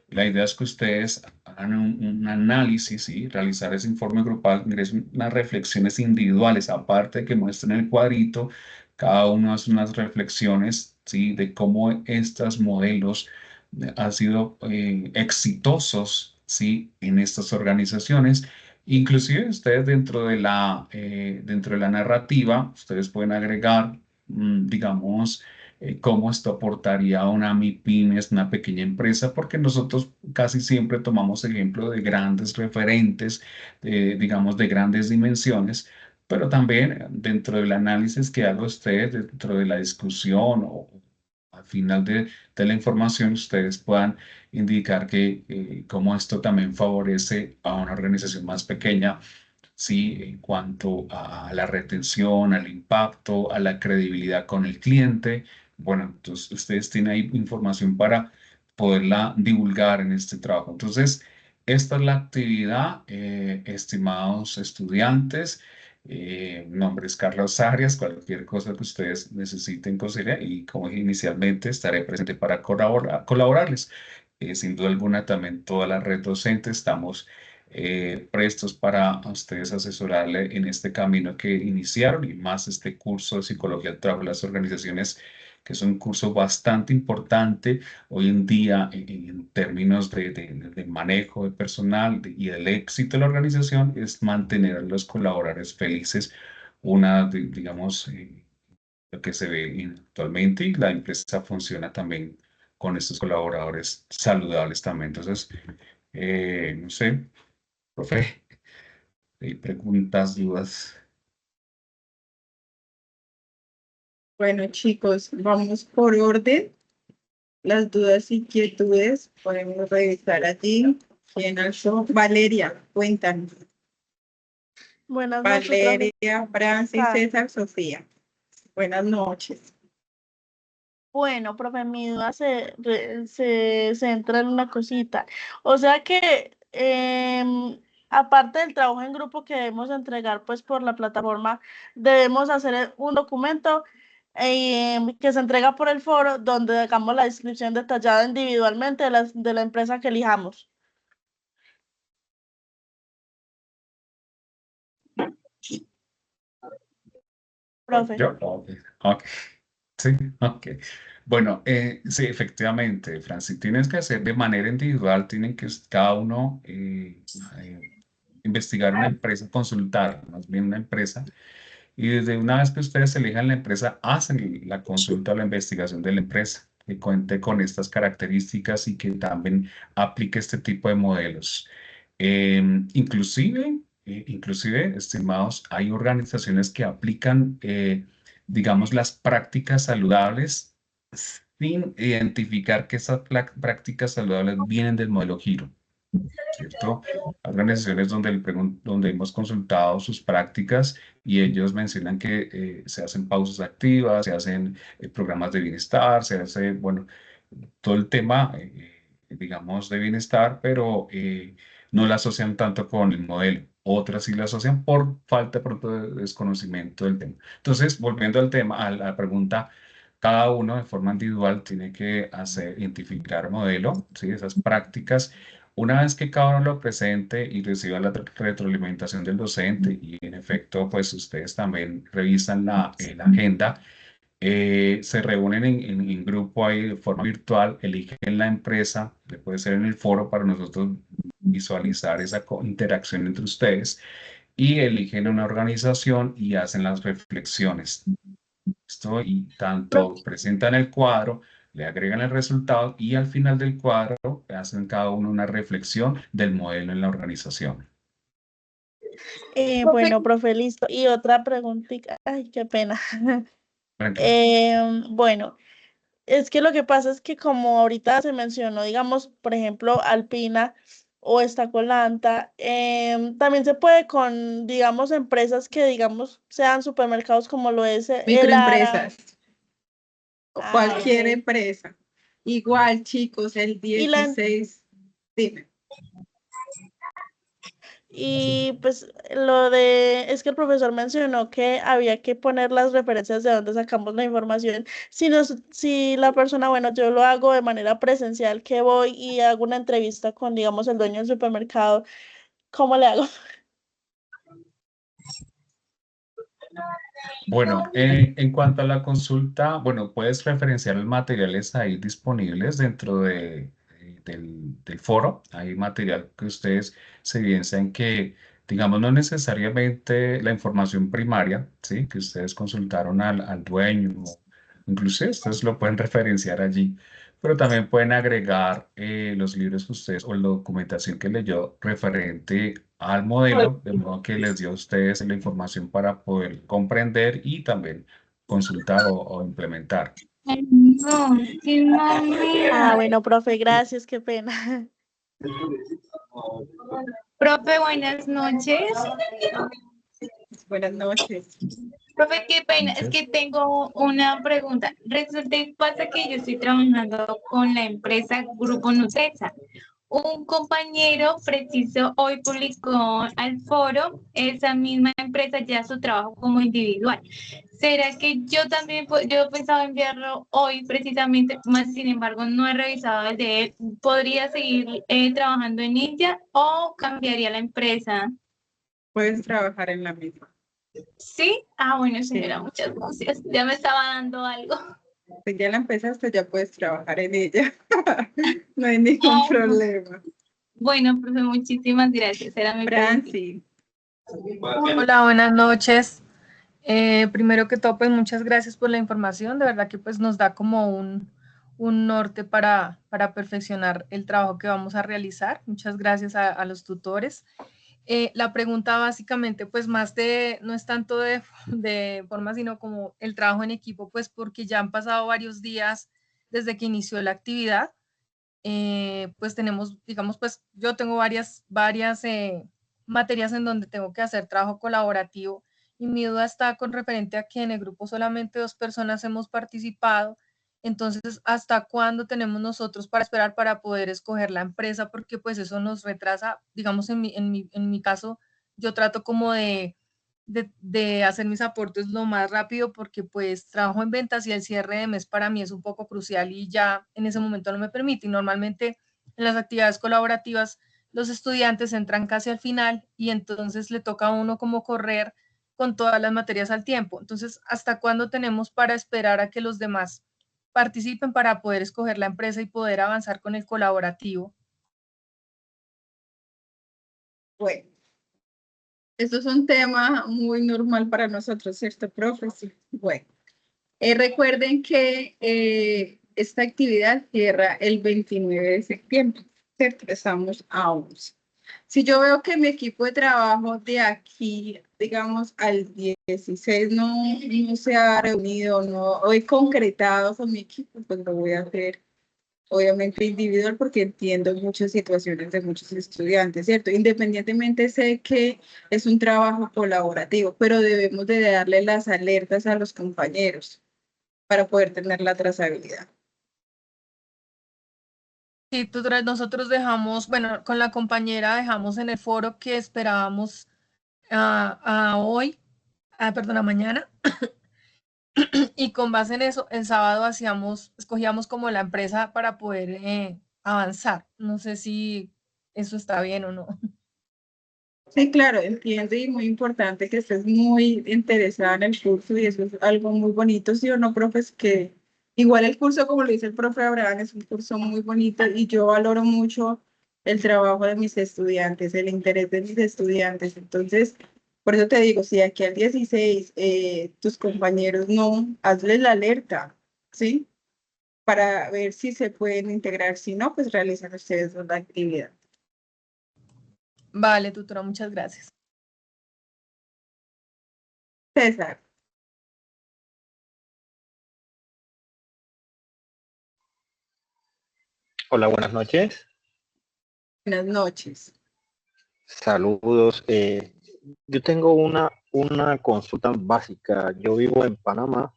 La idea es que ustedes hagan un análisis y realizar ese informe grupal, ingresen unas reflexiones individuales, aparte de que muestren el cuadrito, cada uno hace unas reflexiones, ¿sí? De cómo estos modelos han sido exitosos, ¿sí? En estas organizaciones Inclusive ustedes dentro de la narrativa, ustedes pueden agregar, digamos, cómo esto aportaría a una MIPYME, una pequeña empresa, porque nosotros casi siempre tomamos ejemplo de grandes referentes, digamos, de grandes dimensiones, pero también dentro del análisis que haga usted, dentro de la discusión o al final de la información, ustedes puedan indicar que cómo esto también favorece a una organización más pequeña, ¿sí? En cuanto a la retención, al impacto, a la credibilidad con el cliente. Bueno, entonces ustedes tienen ahí información para poderla divulgar en este trabajo. Entonces, esta es la actividad, estimados estudiantes. Mi nombre es Carlos Arias, cualquier cosa que ustedes necesiten considerar y como dije inicialmente estaré presente para colaborarles. Sin duda alguna también toda la red docente estamos prestos para a ustedes asesorarle en este camino que iniciaron y más este curso de Psicología del Trabajo de las Organizaciones, que es un curso bastante importante hoy en día en términos de manejo de personal y del éxito de la organización, es mantener a los colaboradores felices, digamos, lo que se ve actualmente y la empresa funciona también con estos colaboradores saludables también. Entonces, no sé, profe, hay preguntas, dudas. Bueno, chicos, vamos por orden. Las dudas y inquietudes podemos revisar allí. ¿Quién alzó? Valeria, cuéntanos. Buenas noches, profe. Valeria, Francis, César, Sofía. Buenas noches. Bueno, profe, mi duda se centra en una cosita. O sea que, aparte del trabajo en grupo que debemos entregar pues por la plataforma, debemos hacer un documento que se entrega por el foro donde hagamos la descripción detallada individualmente de la empresa que elijamos. Profe. ¿Yo? Ok. Sí, ok. Bueno, sí, efectivamente, Francis, tienes que hacer de manera individual, tienen que cada uno investigar una empresa, consultar más bien una empresa, y desde una vez que ustedes elijan la empresa, hacen la consulta o la investigación de la empresa, que cuente con estas características y que también aplique este tipo de modelos. Inclusive, estimados, hay organizaciones que aplican, digamos, las prácticas saludables sin identificar que esas prácticas saludables vienen del modelo Giro, ¿cierto? Organizaciones donde hemos consultado sus prácticas y ellos mencionan que se hacen pausas activas, se hacen programas de bienestar, se hace, bueno, todo el tema, digamos, de bienestar, pero no la asocian tanto con el modelo. Otras sí la asocian por falta de pronto de desconocimiento del tema. Entonces, volviendo al tema, a la pregunta, cada uno de forma individual tiene que identificar modelo, ¿sí? Esas prácticas. Una vez que cada uno lo presente y reciba la retroalimentación del docente y en efecto, pues ustedes también revisan la agenda, se reúnen en grupo ahí de forma virtual, eligen la empresa, puede ser en el foro para nosotros visualizar esa interacción entre ustedes y eligen una organización y hacen las reflexiones. ¿Listo? Y tanto presentan el cuadro, le agregan el resultado y al final del cuadro hacen cada uno una reflexión del modelo en la organización. Bueno, profe, listo. Y otra preguntita, ay, qué pena. Tranquilo. Bueno, es que lo que pasa es que como ahorita se mencionó, digamos, por ejemplo, Alpina o Estacolanta, también se puede con, digamos, empresas que, digamos, sean supermercados como lo es el Ara. Microempresas. Cualquier Ok. empresa. Igual, chicos, el Y la, 16. Dime. Y pues es que el profesor mencionó que había que poner las referencias de dónde sacamos la información. Si la persona, bueno, yo lo hago de manera presencial, que voy y hago una entrevista con, digamos, el dueño del supermercado, ¿cómo le hago? Bueno, en cuanto a la consulta, bueno, puedes referenciar los materiales ahí disponibles dentro del foro. Hay material que ustedes se evidencian que digamos, no necesariamente la información primaria, ¿sí? Que ustedes consultaron al dueño, inclusive ustedes lo pueden referenciar allí, pero también pueden agregar los libros que ustedes o la documentación que leyó referente al modelo, de modo que les dio a ustedes la información para poder comprender y también consultar o implementar. Ah, bueno, profe, gracias, qué pena. Profe, buenas noches. Buenas noches. Profe, qué pena, es que tengo una pregunta. Resulta y pasa que yo estoy trabajando con la empresa Grupo Nutresa. Un compañero preciso hoy publicó al foro esa misma empresa ya su trabajo como individual. ¿Será que yo también, yo pensaba enviarlo hoy precisamente, más sin embargo no he revisado el de él? ¿Podría seguir trabajando en ella o cambiaría la empresa? Puedes trabajar en la misma. ¿Sí? Ah, bueno, señora, muchas gracias. Ya me estaba dando algo. Si ya la empezaste, ya puedes trabajar en ella. No hay ningún problema. Bueno, profe, muchísimas gracias. Era mi pregunta. Franci. Hola, buenas noches. Primero que todo, pues muchas gracias por la información. De verdad que pues nos da como un norte para perfeccionar el trabajo que vamos a realizar. Muchas gracias a los tutores. La pregunta básicamente pues más no es tanto de forma, sino como el trabajo en equipo, pues porque ya han pasado varios días desde que inició la actividad. Pues tenemos, digamos, pues yo tengo varias materias en donde tengo que hacer trabajo colaborativo y mi duda está con referente a que en el grupo solamente 2 personas hemos participado. Entonces, ¿hasta cuándo tenemos nosotros para esperar para poder escoger la empresa? Porque pues eso nos retrasa, digamos, en mi caso, yo trato como de hacer mis aportes lo más rápido porque pues trabajo en ventas y el cierre de mes para mí es un poco crucial y ya en ese momento no me permite. Y normalmente en las actividades colaborativas los estudiantes entran casi al final y entonces le toca a uno como correr con todas las materias al tiempo. Entonces, ¿hasta cuándo tenemos para esperar a que los demás participen para poder escoger la empresa y poder avanzar con el colaborativo? Bueno, esto es un tema muy normal para nosotros, ¿cierto, profe? Sí. Bueno, recuerden que esta actividad cierra el 29 de septiembre, ¿cierto? Estamos a 11. Si yo veo que mi equipo de trabajo de aquí, digamos, al 16 no se ha reunido, no he concretado con mi equipo, pues lo voy a hacer obviamente individual porque entiendo muchas situaciones de muchos estudiantes, ¿cierto? Independientemente sé que es un trabajo colaborativo, pero debemos de darle las alertas a los compañeros para poder tener la trazabilidad. Sí, nosotros dejamos, bueno, con la compañera dejamos en el foro que esperábamos a hoy, perdón, a mañana, y con base en eso, el sábado escogíamos como la empresa para poder avanzar. No sé si eso está bien o no. Sí, claro, entiendo y muy importante que estés muy interesada en el curso y eso es algo muy bonito, ¿sí o no, profes? Que igual el curso, como lo dice el profe Abraham, es un curso muy bonito y yo valoro mucho el trabajo de mis estudiantes, el interés de mis estudiantes. Entonces, por eso te digo, si aquí al 16 tus compañeros no, hazles la alerta, ¿sí? Para ver si se pueden integrar, si no, pues realizan ustedes la actividad. Vale, tutora, muchas gracias. César. Hola, buenas noches. Buenas noches. Saludos. Yo tengo una consulta básica. Yo vivo en Panamá,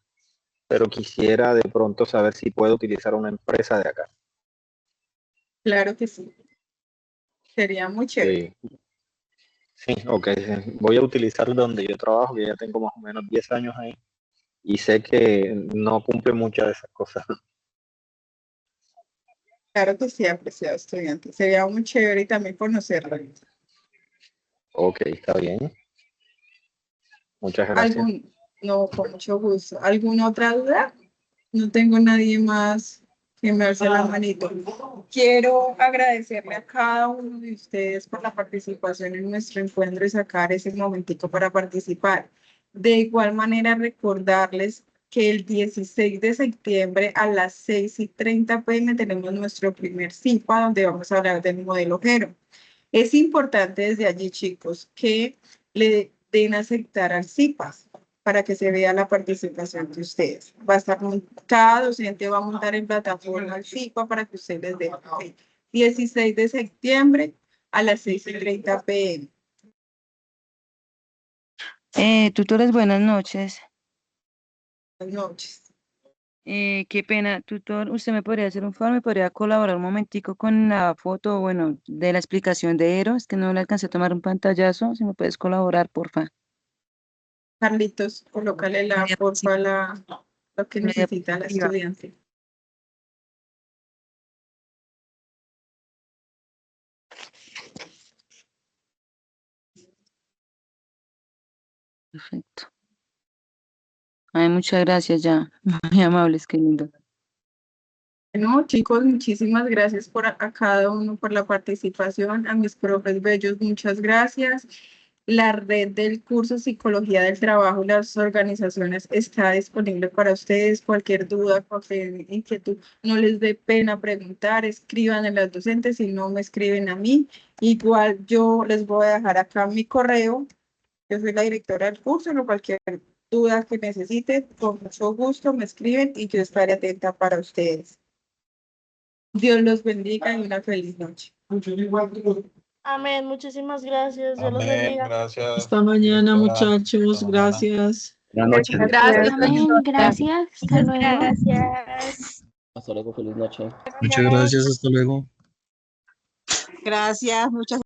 pero quisiera de pronto saber si puedo utilizar una empresa de acá. Claro que sí. Sería muy chévere. Sí, ok. Voy a utilizar donde yo trabajo, que ya tengo más o menos 10 años ahí, y sé que no cumple muchas de esas cosas. Claro que sí, apreciado estudiante. Sería muy chévere y también conocerla. Ok, está bien. Muchas gracias. No, con mucho gusto. ¿Alguna otra duda? No tengo nadie más Que me alce la manito. Quiero agradecerle a cada uno de ustedes por la participación en nuestro encuentro y sacar ese momentico para participar. De igual manera, recordarles que el 16 de septiembre a las 6:30 p.m. tenemos nuestro primer CIPA, donde vamos a hablar del modelo GERO. Es importante desde allí, chicos, que le den a aceptar al CIPAS para que se vea la participación de ustedes. Va a estar, cada docente va a montar en plataforma el CIPA para que ustedes vean. 16 de septiembre a las 6:30 p.m. Tutores, buenas noches. Buenas noches. Qué pena, tutor, usted me podría hacer un favor, me podría colaborar un momentico con la foto, bueno, de la explicación de Ero, es que no le alcancé a tomar un pantallazo, si me puedes colaborar, porfa. Carlitos, colócale porfa, lo que Media necesita la diapositiva. estudiante. Perfecto. Ay, muchas gracias ya, muy amables, qué lindo. Bueno, chicos, muchísimas gracias a cada uno por la participación. A mis profes bellos, muchas gracias. La red del curso Psicología del Trabajo y las organizaciones está disponible para ustedes. Cualquier duda, cualquier inquietud, no les dé pena preguntar, escriban a las docentes, si no me escriben a mí. Igual yo les voy a dejar acá mi correo. Yo soy la directora del curso, no cualquier duda que necesiten, con mucho gusto me escriben y yo estaré atenta para ustedes. Dios los bendiga y una feliz noche. Amén, muchísimas gracias. Dios los Amén, bendiga. gracias. Hasta mañana, Doctora. muchachos. Hasta mañana. Gracias. Buenas noches. Gracias, Amén, gracias. Hasta luego. Gracias. Hasta luego, feliz noche. Muchas gracias, hasta luego. Gracias, muchas